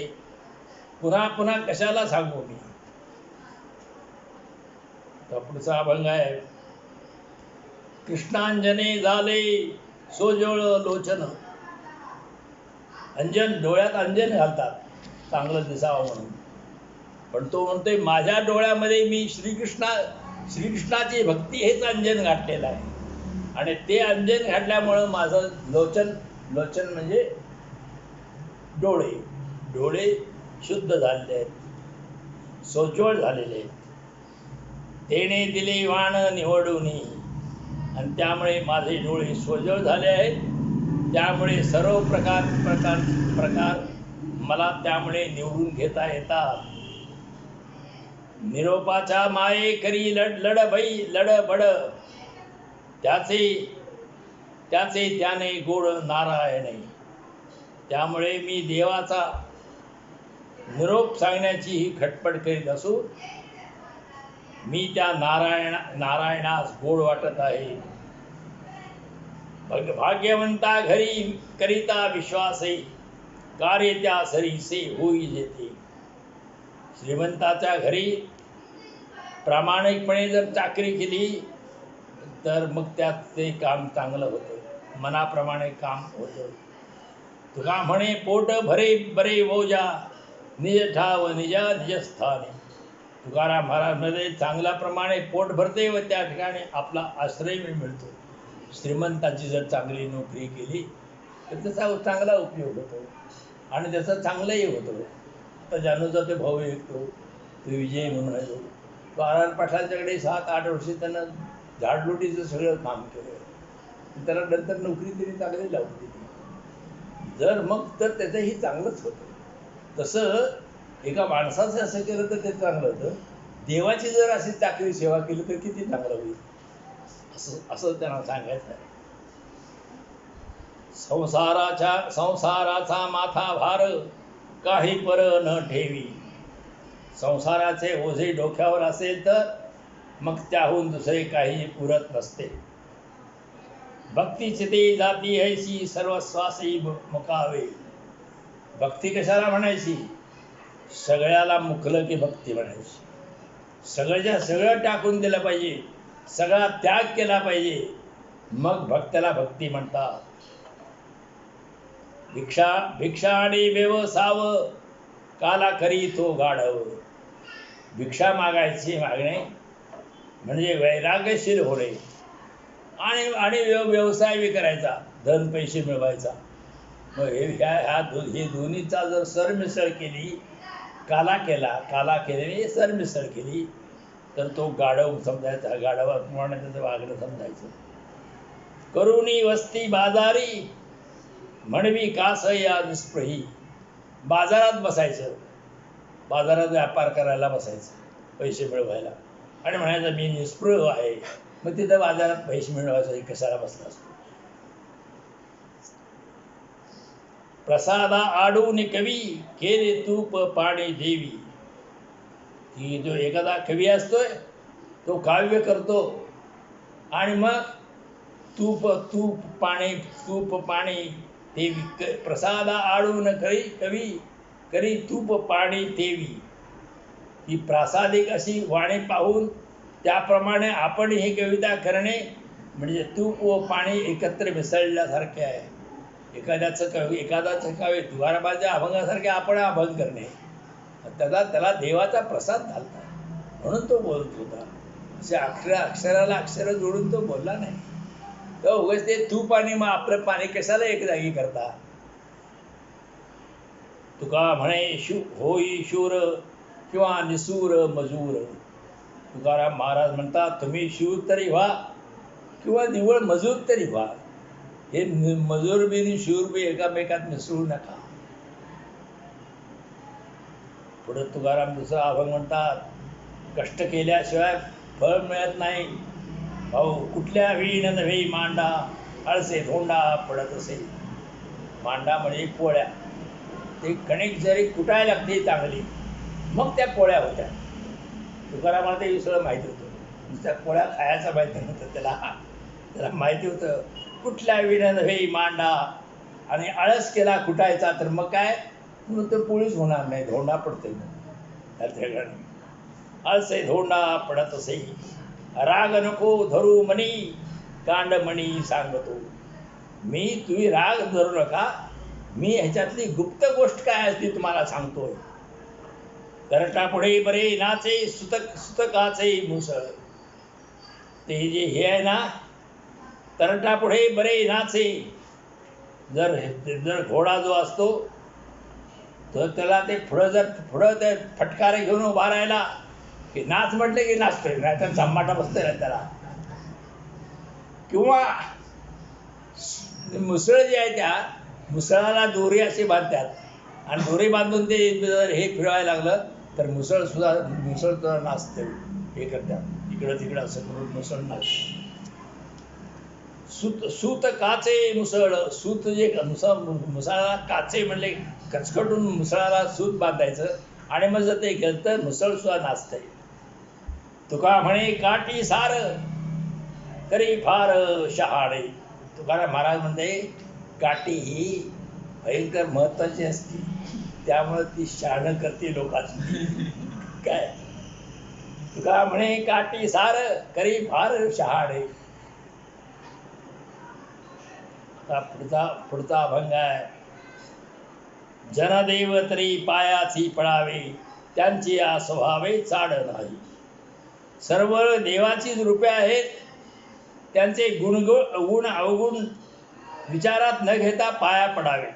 पुन्हा पुन्हा कशाला सांगू मी. पुढचा अभंग आहे. कृष्णांजने झाले सोजोळ लोचन. अंजन, डोळ्यात अंजन घालतात चांगलं दिसावं म्हणून, पण तो म्हणतोय माझ्या डोळ्यामध्ये मी श्रीकृष्णाची भक्ती हेच अंजन घातलेलं आहे, आणि ते अंजन घातल्यामुळं माझं लोचन म्हणजे डोळे शुद्ध झालेले आहेत, सोज्वळ झालेले आहेत. तेने दिले वाण निवडूनी, आणि त्यामुळे माझे डोळे सोज्वळ झाले आहेत. त्यामुळे सर्व प्रकार मला त्यामुळे निवडून घेता येतात. निरोपाच्या माये करी लडबड, त्याचे त्याने गोड नारायणे. त्यामुळे मी देवाचा निरोप सांगण्याची ही खटपट करीत असून मी त्या नारायणास गोड वाटत आहे. भाग्यवंता घरी करिता विश्वासे, कार्य त्या सरीसे होई जेते. श्रीमंताच्या घरी प्रामाणिकपणे जर चाकरी केली तर मग त्यात ते काम चांगलं होतं, मनाप्रमाणे काम होतं. तुका म्हणे पोट भरे बरे ओजा, निज ठाव निज स्थानी. तुकाराम महाराजमध्ये चांगल्याप्रमाणे पोट भरते व त्या ठिकाणी आपला आश्रय मिळतो. श्रीमंताची जर चांगली नोकरी केली तर त्याचा चांगला उपयोग होतो आणि त्याचं चांगलंही होतं. तर जानूचा ते भाऊ येतो, तो विजय म्हणून आहे, तो आराम पाटलांच्याकडे 7-8 वर्षे त्यानं झाडलोटीचं सगळं काम केलं. त्याला नंतर नोकरी तरी चांगली लावून दिली. जर मग तर त्याचंही चांगलंच होतं. तसं एका माणसाचं असं केलं तर ते चांगलं होतं. देवाची जर अशी चाकरी सेवा केली तर किती चांगलं होईल, असं त्यांना सांगायचं आहे. संसाराचा माथा भार काही पर न ठेवी. संसाराचे ओझे डोक्यावर असेल तर मग त्याहून दुसरे काही पुरत नसते. भक्ती चिते जाती ऐशी सर्वस्वासी मुकावे. भक्ती कशाला म्हणायची? सगळ्याला मुकलं की भक्ती म्हणायची. सगळं टाकून दिलं पाहिजे, सगळा त्याग केला पाहिजे, मग भक्ताला भक्ती म्हणतात. भिक्षा आणि व्यवसाव काला करी तो गाढव. भिक्षा मागायची मागणे म्हणजे वैराग्यशील होणे आणि व्यवसाय बी करायचा, धन पैसे मिळवायचा. मग हे दोन्हीचा जर सरमिसळ केली, काला केल्याने सरमिसळ केली तर तो गाढव समजायचा. गाढवाप्रमाणे त्याचं वागणं समजायचं. करुणी वस्ती बाजारी म्हणवी कास या निस्पृही. बाजारात बसायचं, बाजारात व्यापार करायला बसायचं पैसे मिळवायला आणि म्हणायचं मी निस्पृह आहे. मग तिथं बाजारात पैसे मिळवायचं कशाला बसला असतो. प्रसादा आडून कवी केले तूप पाणी देवी. की जो एखादा कवी असतोय तो काव्य करतो आणि मग तूप पाणी देवी. प्रसादा आडून कवी करी तूप पाणी देवी. ही प्रासादिक अशी वाणी पाहून त्याप्रमाणे आपण ही कविता करणे म्हणजे तूप व पाणी एकत्र मिसळल्यासारखे आहे. एखादाचं काव्य तुकारामाच्या अभंगासारखे आपण अभंग करणे, त्याला देवाचा प्रसाद झाला म्हणून तो बोलत होता. असे अक्षराला अक्षर जोडून तो बोलला नाही. तर उगाच ते तूप आणि मग आपलं पाणी कशाला एक जागी करता. तुका म्हणे होई शूर किंवा निसूर मजूर. तुकाराम महाराज म्हणतात तुम्ही शूर तरी व्हा किंवा निव्वळ मजूर तरी व्हा. हे मजूर बी आणि शूर बी एकामेकात मिसळू नका. पुढे तुकाराम दुसरा अभंग म्हणतात, कष्ट केल्याशिवाय फळ मिळत नाही. भाऊ कुठल्या वेळी नव्हे मांडा आळसे धोंडा पडत असे. मांडा म्हणजे पोळ्या. ते कणिक जरी कुटायला लागते चांगली मग त्या पोळ्या होत्या. तुकारामाला ते सगळं माहिती होतं. त्या पोळ्या खायचं माहिती नव्हतं त्याला माहिती होतं कुठल्या विण्या नव्हे मांडा आणि आळस केला कुटायचा तर मग काय म्हणून तो पोळीच होणार नाही, धोंडा पडते. त्या ठिकाणी आळसे धोंडा पडत असे. राग नको धरू मनी कांडमणी सांगतो. तुम्ही राग धरू नका, मी ह्याच्यातली गुप्त गोष्ट काय असते तुम्हाला सांगतोय. करटा पुढे बरे नाचे सुतकाचे मुसळ. ते जे हे आहे ना, तरटा पुढे बरे नाचे. जर घोडा जो असतो तर त्याला ते पुढं ते फटकारे घेऊन उभा राहिला की नाच म्हटले की नाचतोय, नाही तर झम्माटा बसतोय ना त्याला. किंवा मुसळ जी आहे त्या मुसळाला दोरी अशी बांधतात आणि दोरी बांधून ते जर हे फिरवायला लागलं तर मुसळ सुद्धा नाचते. हे करतात इकडं तिकडं असं करून मुसळ नाचते. सूत काचे मुसळ. सूत जे मुसळाला काचे म्हणले कचकटून मुसळाला सूत बांधायचं आणि मग जर ते गेलं तर मुसळ सुद्धा नाचते. तुका म्हणे काठी सार करी फार शहाणे. तुकाराम महाराज म्हणते काठी ही भयंकर महत्वाची असते, त्यामुळे ती शहाणं करते लोकांची. काय तुका म्हणे काठी सार करी फार शहाणे. पुढचा अभंग आहे, जनदेव तरी पायाची पडावे त्यांची या स्वभावे चाड नाही. सर्व देवाचीच रूपे आहेत, त्यांचे गुण अवगुण विचारात न घेता पाया पडावे.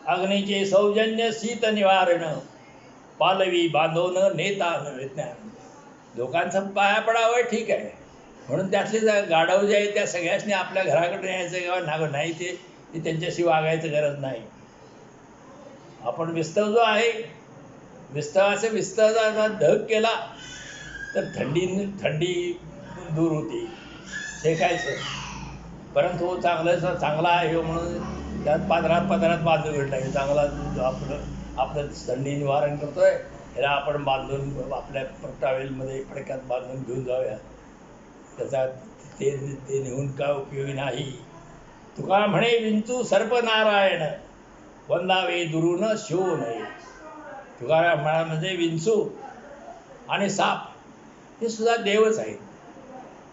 अग्नीचे सौजन्य शीत निवारण पालवी बांधवण नेता विज्ञान. लोकांचं पाया पडावं ठीक आहे, म्हणून त्यातले गाढव जे आहे त्या सगळ्यांनी आपल्या घराकडे यायचं किंवा नाही ते त्यांच्याशी वागायचं गरज नाही. आपण विस्तव जो आहे विस्तवाचा ढग केला तर थंडी दूर होती. शेकायचं परंतु तो चांगला आहे म्हणून त्यात पदरात बांधून घेतला की चांगला आपलं थंडी निवारण करतोय, ह्याला आपण बांधून आपल्या ट्रॅव्हलमध्ये फडक्यात बांधून घेऊन जाऊया. त्याचा ते नेऊन काय उपयोगी नाही. तुका म्हणे विंचू सर्प नारायण, वंदावे दुरून शिव नये. तुकाराम म्हणजे विंचू आणि साप हे सुद्धा देवच आहेत.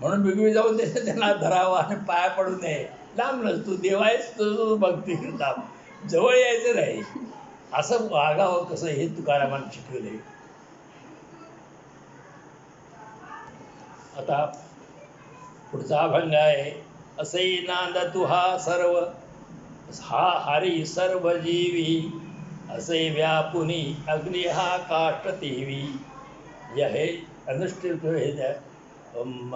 म्हणून बिगवी जाऊन त्यांना धरावं आणि पाया पडू नये. लांब तू देव आहेस, तू भक्ती लांब, जवळ यायचं नाही. असं वागावं कसं हे तुकारामाने शिकवले. आता पुढचा अभंग आहे. असे नांद तुहा सर्व हा हरी सर्व जीवी, असे व्यापुनी अग्नी हा काष्ट तेवी. हे अनुष्ठित हे त्या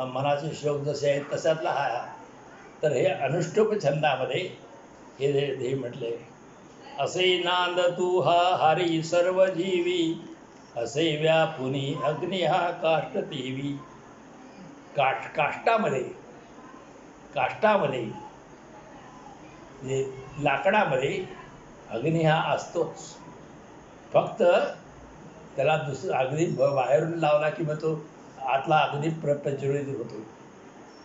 मनाचे श्लोक जसे आहेत तशातला हा. तर हे अनुष्टुप छंदामध्ये हे म्हटले. असे नांद तू हा हरी सर्व जीवी, असे व्यापुनी अग्नी हा काष्ट तेवी. काष्टामध्ये लाकडामध्ये अग्नी हा असतोच. फक्त त्याला दुसरं अग्नी बाहेरून लावला की मग तो आतला अग्नी प्रज्वलित होतो.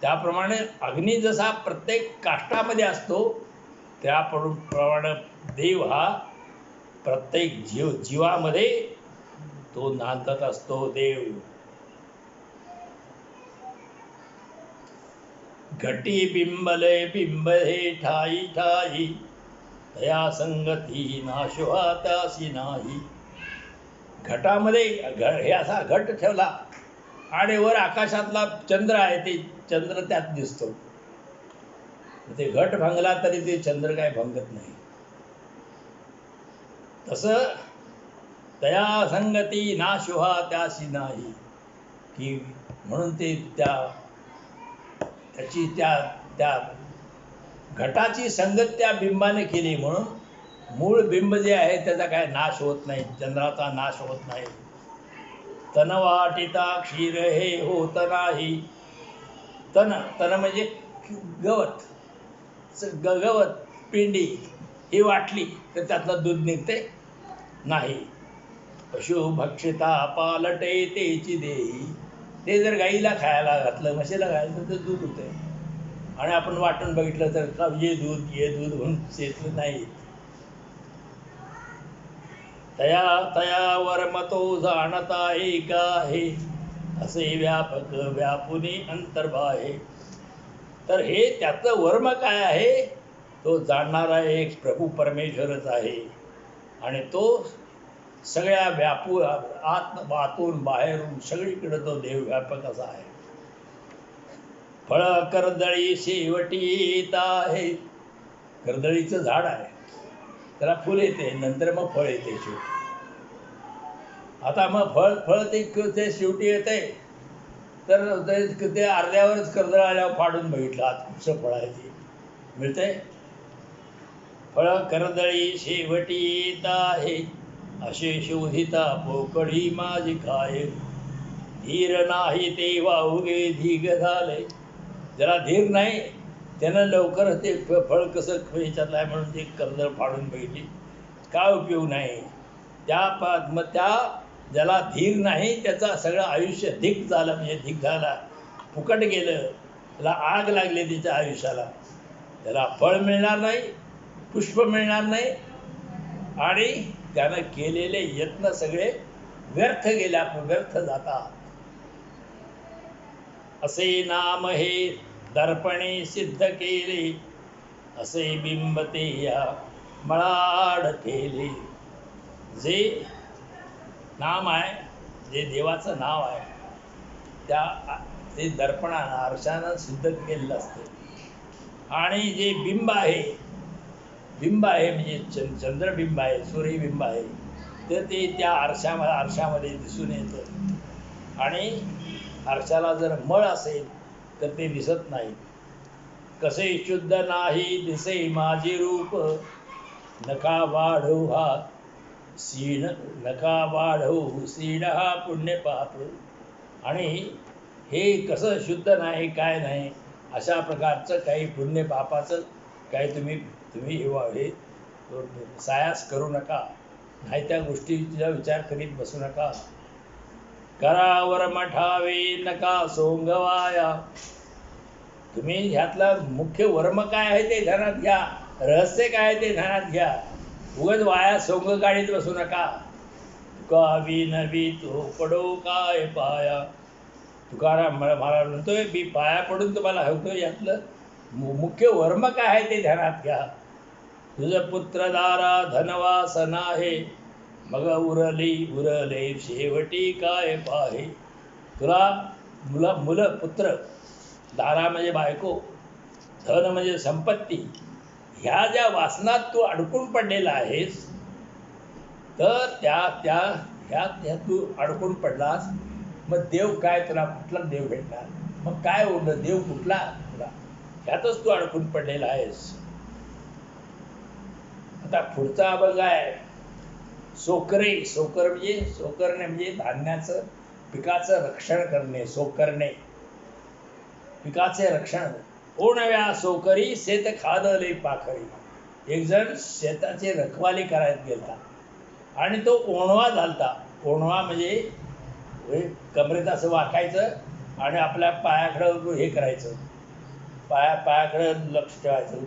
त्याप्रमाणे अग्नी जसा प्रत्येक काष्टामध्ये असतो, त्याप्रमाणे देव हा प्रत्येक जीवामध्ये तो नांदत असतो. देव घटी बिंबले बिंब हे ठाई ठाई, तया संगती नाशवा त्यासी नाही. घटामध्ये हे असा घट ठेवला आणि वर आकाशातला चंद्र आहे, ते चंद्र त्यात दिसतो. ते घट भंगला तरी ते चंद्र काय भंगत नाही. तसं तया संगती नाशुहा त्यासी नाही, की म्हणून ते त्याची त्या घटाची संगत त्या बिंबाने केली म्हणून मूळ बिंब जे आहे त्याचा काय नाश होत नाही, चंद्राचा नाश होत नाही. तन वाटिता क्षीर हे होत नाही. तन म्हणजे गवत, पिंडी ही वाटली तर त्यातलं दूध निघते नाही. पशु भक्षिता पालटे तेची देही. ते जर गाईला खायला घातलं, म्हशीला घातलं तर दूध होते. आणि आपण वाटून बघितलं तर ये दूध म्हणून शेतलं नाही. तया वर्मतो जाणता एक आहे, असे व्यापक व्यापुनी अंतर्बाहे. तर हे त्याचं वर्म काय आहे, तो जाणणारा एक प्रभू परमेश्वरच आहे. आणि तो सगळ्या आतून बाहेरून सगळीकडे तो देव व्यापक असा आहे. फळ कर्दळी शेवटी येत आहे. कर्दळीचं झाड आहे, त्याला फुल येते, नंतर मग फळ येते शेवटी. आता मग फळ ते शेवटी येते, तर ते अर्ध्यावरच कर्दळ आल्यावर फाडून बघितलं आत कुठचं फळ आहे ते मिळते. फळ कर्दळी शेवटी येत आहे, असे शोधिता पोकळी माझी काय. धीर नाही ते वाहुगे धीग झाले. ज्याला धीर नाही त्यानं लवकर ते फळ कसं ह्याच्यातलं आहे म्हणून ते कर्दळ फाडून बघितली, काय उपयोग नाही. मग त्या ज्याला धीर नाही त्याचं सगळं आयुष्य धिक झालं, म्हणजे धिक झाला, फुकट गेलं, त्याला आग लागली त्याच्या आयुष्याला. त्याला फळ मिळणार नाही, पुष्प मिळणार नाही, आणि त्यानं केलेले यत्न सगळे व्यर्थ जातात. असे नाम हे दर्पणे सिद्ध केले, असे बिंबते या मळाड ठेले. जे नाम आहे, जे देवाचं नाव आहे, ते दर्पणानं आरशानं सिद्ध केलेलं असतं. आणि जे बिंब आहे म्हणजे चंद्रबिंब आहे, सूर्यबिंब आहे, तर ते त्या आरशामध्ये दिसून येतं. आणि आरशाला जर मळ असेल तर ते दिसत नाही. कसे शुद्ध नाही दिसे माझे रूप, नका वाढवू सीण हा पुण्य पाप. आणि हे कसं शुद्ध नाही काय नाही, अशा प्रकारचं काही पुण्य पापाचं काही तुम्ही हे सायास करू नका, नाही त्या गोष्टीचा विचार करीत बसू नका. करावर मठावे नका सोंगवाया. तुम्ही ह्यातलं मुख्य वर्म काय आहे ते ध्यानात घ्या, रहस्य काय आहे ते ध्यानात घ्या. उगाच वाया सोंग गाडीत बसू नका. तुका नवी तो पडो काय पाया. तुकाराम मला म्हणतोय मी पाया पडून तुम्हाला हवतो, यातलं मुख्य वर्म काय आहे ते ध्यानात घ्या. तुझ पुत्र दारा धनवासन आहे, मग उरले शेवटी काय पाहे. तुला मुलं पुत्र, दारा म्हणजे बायको, धन म्हणजे संपत्ती, ह्या ज्या वासनात तू अडकून पडलेला आहेस, तर ह्या तू अडकून पडलास. मग देव काय, तुला कुठला देव भेटणार? मग काय उरलं? देव कुठला तुला? ह्यातच तू अडकून पडलेला आहेस. आता पुढचा बघ आहे सोकर म्हणजे धान्याचं, पिकाचं रक्षण करणे. सोकरणे पिकाचे रक्षण. ओ नव्या सोकरी शेत खादले पाखरी. एक जण शेताची रखवाली करायला गेला आणि तो ओणवा झालता. ओणवा म्हणजे कमरेत असं वाकायचं आणि आपल्या पायाकडं हे करायचं, पायाकडे लक्ष ठेवायचं.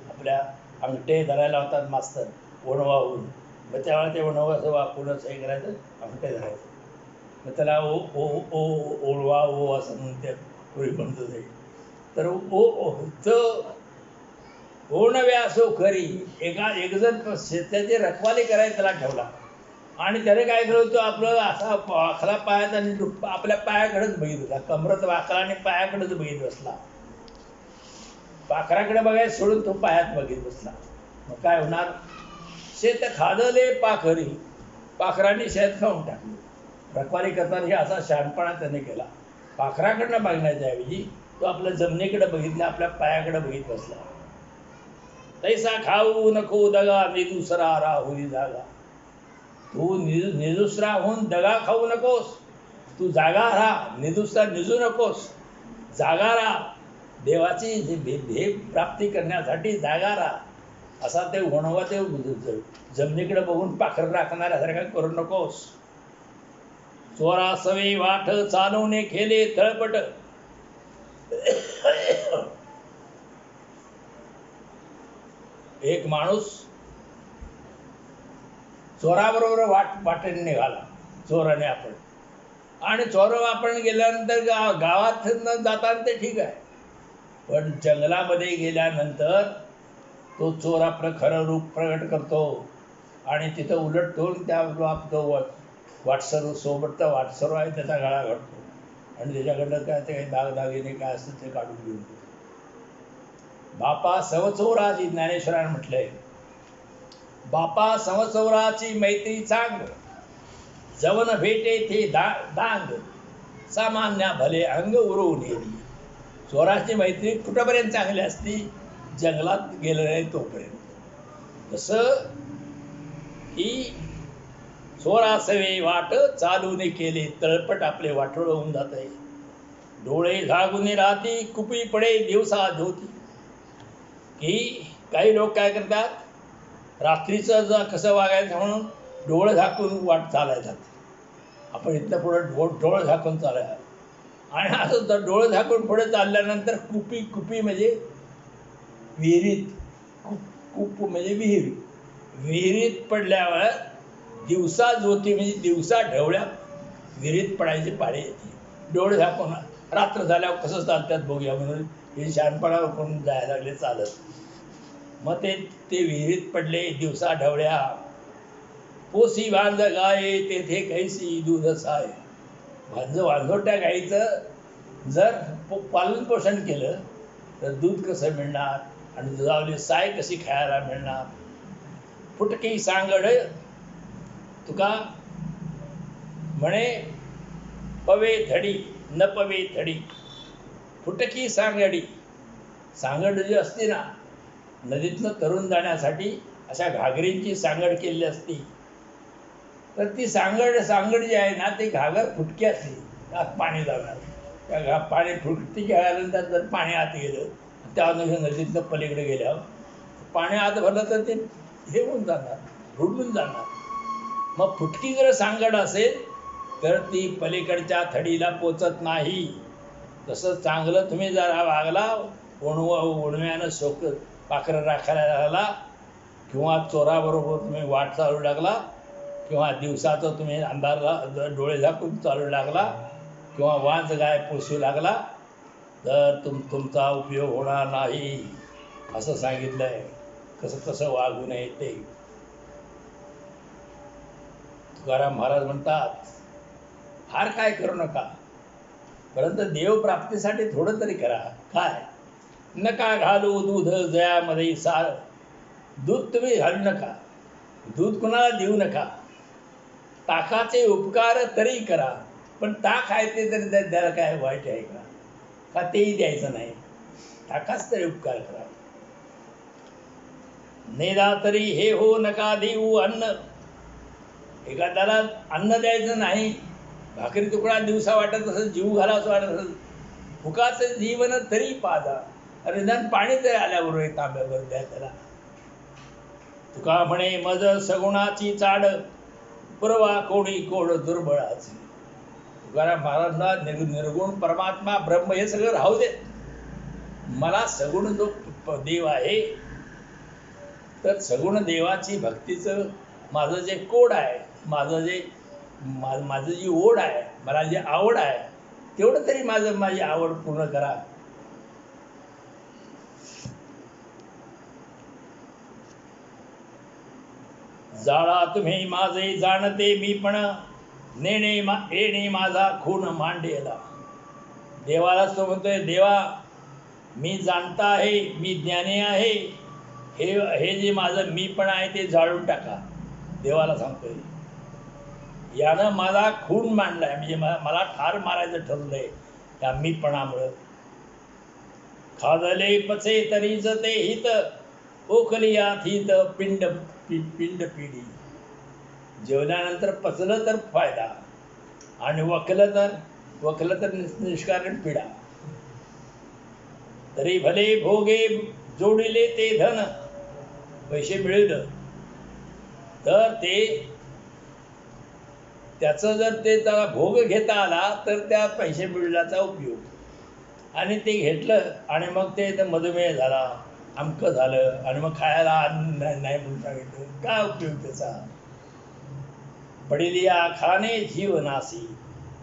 आपल्या अंगठे धरायला होतात मास्तर ओणवाहून, मग त्यावेळेला ते ओणवं असं वाकूनच हे करायचं, अंगठे धरायचं. मग त्याला ओ ओ ओ ओळवा ओ असं म्हणून त्या पूर्वी म्हणतो ते. तर ओणव्या सोखरी. एक जण शेताची रखवाली करायला त्याला ठेवला आणि त्याने काय केलं, तो आपलं असा वाकला पायात आणि आपल्या पायाकडेच बघित होता. कमरत वाकला आणि पायाकडेच बघित बसला. पाखराकडे बघायला सोडून तो पायात बघित बसला. मग काय होणार? शेत खादले पाखरी. पाखरांनी शेत खाऊन टाकलं. रखवाली करताना हे असा शहाणपणा त्याने केला. पाखराकडनं बघण्याच्या ऐवजी तो आपल्या जमिनीकडे बघितला, आपल्या पायाकडे बघित बसला. तैसा खाऊ नको दगा, निदुसरा राहुरी जागा. तू निदुसरा होऊन दगा खाऊ नकोस. तू जागा राहा, निदुसरा निजू नकोस. जागा राहा, देवाची भेद प्राप्ती करण्यासाठी जागा राहा. असा ते ओणवा ते जमिनीकडे बघून पाखर राखणाऱ्यासारखा करू नकोस. चोरासवे वाट चालवणे केले तळपट. एक माणूस चोराबरोबर वाटेने निघाला, चोराने आपण, आणि चोर आपण गेल्यानंतर गावात न जाताना ते ठीक आहे, पण जंगलामध्ये गेल्यानंतर तो चोर आपलं खरं रूप प्रगट करतो आणि तिथं उलट करून त्या वाटसरू सोबतचा वाटसरू आहे त्याचा गळा घडतो आणि त्याच्याकडनं काय ते काही दागदागिने काय असतं ते काढून घेऊन. बापा सवचोराची, ज्ञानेश्वराने म्हटलंय, बापा सवचोराची मैत्री चांग, जवन भेटे ते दांग, सामान्य भले अंग उरवून येली. चोराची मैत्री कुठंपर्यंत चांगली असती? जंगलात गेलं नाही तोपर्यंत. तसं ही चोरासवे वाट चालून केले तळपट, आपले वाटोळ होऊन जात आहे. डोळे झागून राहती कुपी पडे दिवसा ज्योती. की काही लोक काय करतात, रात्रीचं कसं वागायचं म्हणून डोळं झाकून वाट चालायला जाते. आपण इथलं पुढं डोळं झाकून चालायला, आणि असं डोळं झाकून पुढे चालल्यानंतर कुपी म्हणजे विहिरीत, कूप म्हणजे विहिरीत पडल्यावर दिवसा ज्योती म्हणजे दिवसा ढवळ्यात विहिरीत पडायची पाळी येते. डोळे झाकून रात्र झाल्यावर कसं चालतात बघूया म्हणून हे शहाणपणा करून जायला लागले चालत. मग ते विहिरीत पडले दिवसा ढवळ्या. पोसी वांज गाये तेथे कैसी दूध साय. वांझोट्या गाईचं जर पालन पोषण केलं तर दूध कसं मिळणार आणि दुधावली साय कशी खायला मिळणार. फुटकी सांगड तुका म्हणे पवे थडी न पवे थडी. फुटकी सांगडी, सांगड जी असते ना, नदीतनं तरुण जाण्यासाठी अशा घागरींची सांगड केलेली असती, तर ती सांगड जी आहे ना, ती घागर फुटकी असते, त्यात पाणी जाणार. त्या पाणी फुटती घ्यायला जर पाणी आत गेलं त्या नदीतनं पलीकडे गेल्यावर पाणी आत भरलं तर ते हे होऊन जाणार, रुडून जाणार. मग फुटकी जर सांगड असेल तर ती पलीकडच्या थडीला पोचत नाही. तसं चांगलं तुम्ही जर वागला, ओणव्यानं शोक पाखरं राखायला लागला, किंवा चोराबरोबर तुम्ही वाट चालू लागला, किंवा दिवसाचं तुम्ही अंधारला डोळे झाकून चालू लागला, किंवा वांज गाय पोसू लागला, तर तुमचा उपयोग होणार नाही असं सांगितलं आहे. कसं कसं वागू नये ते. तुकाराम महाराज म्हणतात, फार काय करू नका, परंतु देवप्राप्तीसाठी थोडं तरी करा. काय? नका घालू दूध जयामध्ये सार. दूध तुम्ही घालू नका, दूध कुणाला देऊ नका. ताकाचे उपकार तरी करा, पण ताक आहे ते तरी द्यायला काय वाईट आहे का तेही द्यायचं नाही. ताकाच तरी उपकार करा. नेदा तरी हे हो नका देऊ अन्न. एखाद्याला अन्न द्यायचं नाही, भाकरी तुकडा दिवसा वाटत असेल, जीव घाला असं वाटत असेल, फुकाचं जीवन तरी पाजा. अरे निदान पाणी तरी आल्याबरोबर तांब्यावर द्या त्याला. तुका म्हणे मज सगुणाची चाड, पुरवा कोणी कोड दुर्बळाची. तुकाराम महाराजांना निर्गुण परमात्मा ब्रह्म हे सगळं राहू दे, मला सगुण जो देव आहे, तर सगुण देवाची भक्तीचं माझं जे कोड आहे, माझं जी ओढ आहे, मला जी आवड आहे, तेवढं तरी माझी आवड पूर्ण करा. जाळा तुम्ही माझे जाणते मी पण, येणे माझा खून मांडेला. देवालाच तो म्हणतोय, देवा मी जाणता आहे, मी ज्ञानी आहे, हे जे माझं मी पण आहे ते जाळून टाका. देवाला सांगतोय, यानं माझा खून मांडलाय, म्हणजे मला ठार मारायचं ठरलंय त्या मीपणामुळं. खादले पचे तरीच ते हित, ओखलियात हित पिंड पिढी. जेवल्यानंतर पचलं तर फायदा, आणि वकलं तर निष्कारण पिढा. तरी भले भोगे जोडिले ते धन. पैसे मिळवलं तर त्याचं जर त्याला भोग घेता आला तर त्या पैसे मिळवल्याचा उपयोग. आणि ते घेतलं आणि मग ते मधुमेह झाला, अमकं झालं, आणि मग खायला नाही म्हणून सांगितलं, काय उपयोग त्याचा. पडिलिया खाणे जीवनासी.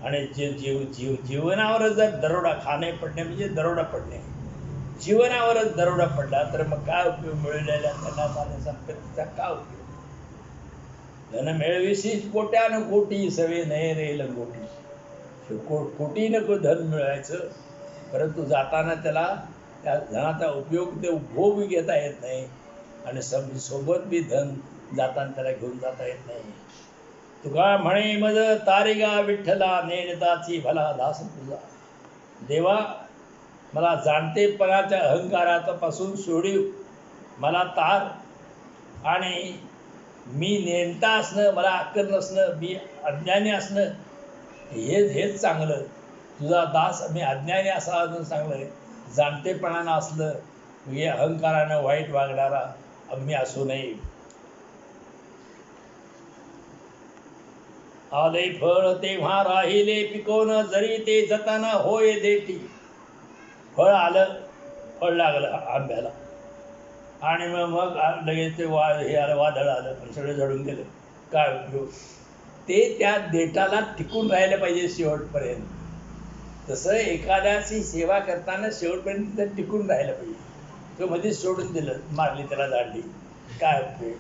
आणि जीवनावर जर दरोडा, खाणे पडणे म्हणजे दरोडा पडणे, जीवनावरच दरोडा पडला तर मग काय उपयोग. मिळवलेल्या धनाचा आणि संपत्तीचा काय उपयोग. धन मिळविशीच कोट्यान कोटी, सवे नये रे लंगोटी. कोटी नको धन मिळवायचं, परंतु जाताना त्या धनाचा उपयोग ते भोग घेता येत नाही, आणि सोबत बी धन जाताना त्याला घेऊन जाता येत नाही. तुका म्हणे मज तारिगा विठ्ठला, नेणताची भला दास तुझा. देवा मला जाणतेपणाच्या अहंकारापासून सोडीव, मला तार, आणि मी नेणता असणं, मला अक्कल नसणं, मी अज्ञानी असणं, हेच चांगलं. तुझा दास मी अज्ञानी असा चांगलं आहे. जाणतेपणानं असलं म्हणजे अहंकारानं वाईट वागणारा मी असू नये. आले फळ तेव्हा राहिले पिकोन, जरी ते जतन होय देठी. फळ आलं, फळ लागलं आंब्याला, आणि मग लगेच ते हे आलं, वादळ आलं आणि सगळं झडून गेलं, काय उपयोग. ते त्या देठाला टिकून राहिलं पाहिजे शेवटपर्यंत. तसं एखाद्याची सेवा करताना शेवटपर्यंत टिकून राहिलं पाहिजे. तो मध्येच सोडून दिलं, मारली त्याला दांडी, काय उपयोग.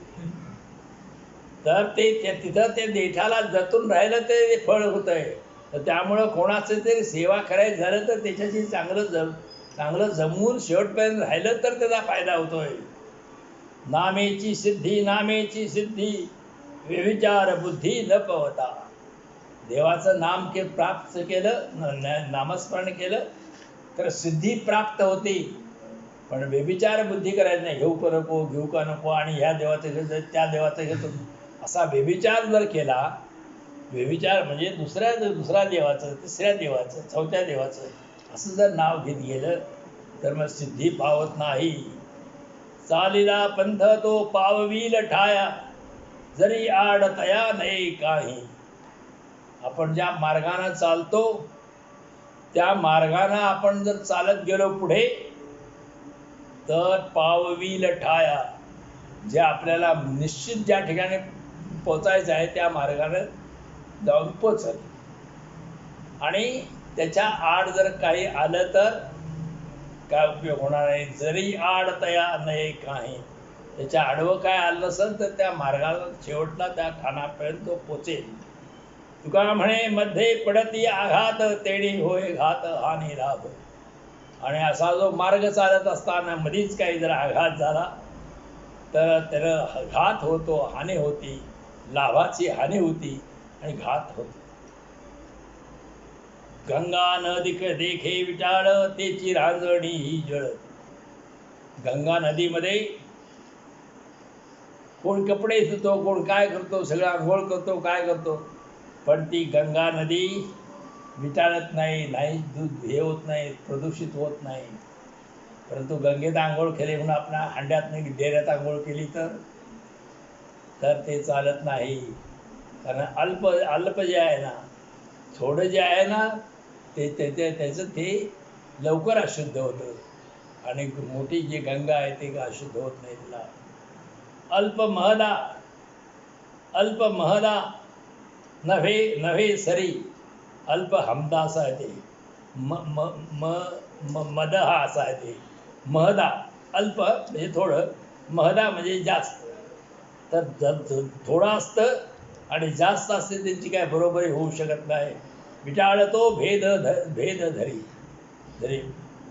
तर तिथं ते देठाला जतून राहिलं ते फळ होत आहे. तर त्यामुळं कोणाचं तरी सेवा करायचं झालं तर त्याच्याशी चांगलं जमवून शेवटपर्यंत राहिलं तर त्याचा फायदा होतोय. नामेची सिद्धी व्यभिचार बुद्धी न पवता. देवाचं नाम प्राप्त केलं, नामस्मरण केलं तर सिद्धी प्राप्त होते. पण व्यभिचार बुद्धी करायचं नाही, घेऊ का नको, आणि ह्या देवाचं घेतो त्या देवाचं घेतो, असा व्यभिचार जर केला व्यभिचार म्हणजे दुसरा देवाचं, तिसऱ्या देवाचं, चौथ्या देवाचं असं जर नाव घेत गेलं तर मग सिद्धी पावत नाही. चालिला पंथ तो पाववील ठाया, जरी आडतया नाही काही. आपण ज्या मार्गाने चालतो त्या मार्गाने आपण जर चालत गेलो पुढे तर पाववील ठाया, जे आपल्याला निश्चित ज्या ठिकाणी पोचायचं आहे त्या मार्गाने जाऊन पोचल. आणि त्याच्या आड जर काही आलं तर काय उपयोग होणार नाही. जरी आड तया नाही काही, त्याच्या आडवं काय आलं नसेल तर त्या मार्गाला शेवटला त्या ठाणापर्यंत तो पोचेल. तुका म्हणे मध्ये पडती आघात, तेणी होय घात हानी लाभ. आणि असा जो मार्ग चालत असताना मधीच काही जर आघात झाला तर त्याला घात होतो, हानी होती, लाभाची हानी होती आणि घात होतो. गंगा नदीक देखे विटाळ, तेची रांजणी ही जळ. गंगा नदीमध्ये कोण कपडे धुतो, कोण काय करतो, सगळं आंघोळ करतो, काय करतो, पण ती गंगा नदी विटाळत नाही, दूध हे होत नाही, प्रदूषित होत नाही. परंतु गंगेत आंघोळ केली म्हणून आपल्या हांड्यात नाही डेऱ्यात आंघोळ केली तर ते चालत नाही. कारण अल्प जे आहे ना, थोडं जे आहे ना ते त्याचं ते लवकर अशुद्ध होतं. आणि मोठी जी गंगा आहे ते अशुद्ध होत नाही. तिला अल्प महदा नव्हे सरी, अल्प हमदास आहे ते. मद हा असा आहे ते. महदा अल्प म्हणजे थोडं, महदा म्हणजे जास्त. तर थोडं असतं आणि जास्त असते त्यांची काय बरोबरी होऊ शकत नाही. विटाळ तो भेद धरी. जरी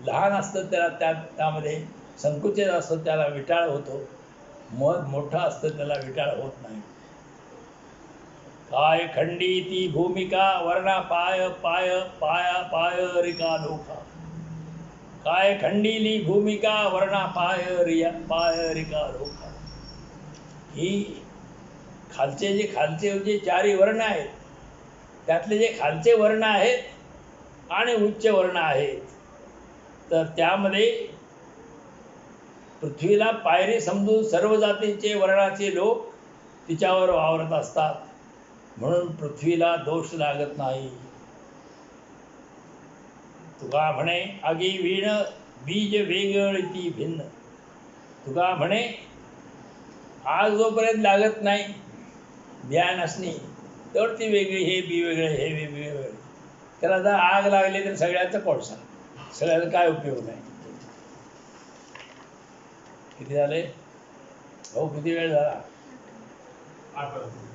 लहान असतं त्याला त्यामध्ये संकुचित असतं त्याला विटाळ होतो, मोठं असतं त्याला विटाळ होत नाही. काय खंडी ती भूमिका, वर्णा पाय पाय पाया पाय रिका लोका. काय खंडीली भूमिका, वर्णा पाय रिका लोका. ही खालचे जे चारी वर्ण आहेत त्यातले जे खालचे वर्ण आहेत आणि उच्च वर्ण आहेत, तर त्यामध्ये पृथ्वीला पायरी समजून सर्व जातीचे वर्णाचे लोक तिच्यावर वावरत असतात, म्हणून पृथ्वीला दोष लागत नाही. तुका म्हणे आगी वीण, बीज वेगळी ती भिन्न. तुका म्हणे आग जोपर्यंत लागत नाही बियाणासनी तर ती वेगळी, हे बी वेगळे, हे बी वेगळे. त्याला जर आग लागली तर सगळ्याचा कोळसा, सगळ्याचा काय उपयोग नाही. किती झाले भाऊ, किती वेळ झाला? 8 वाजता.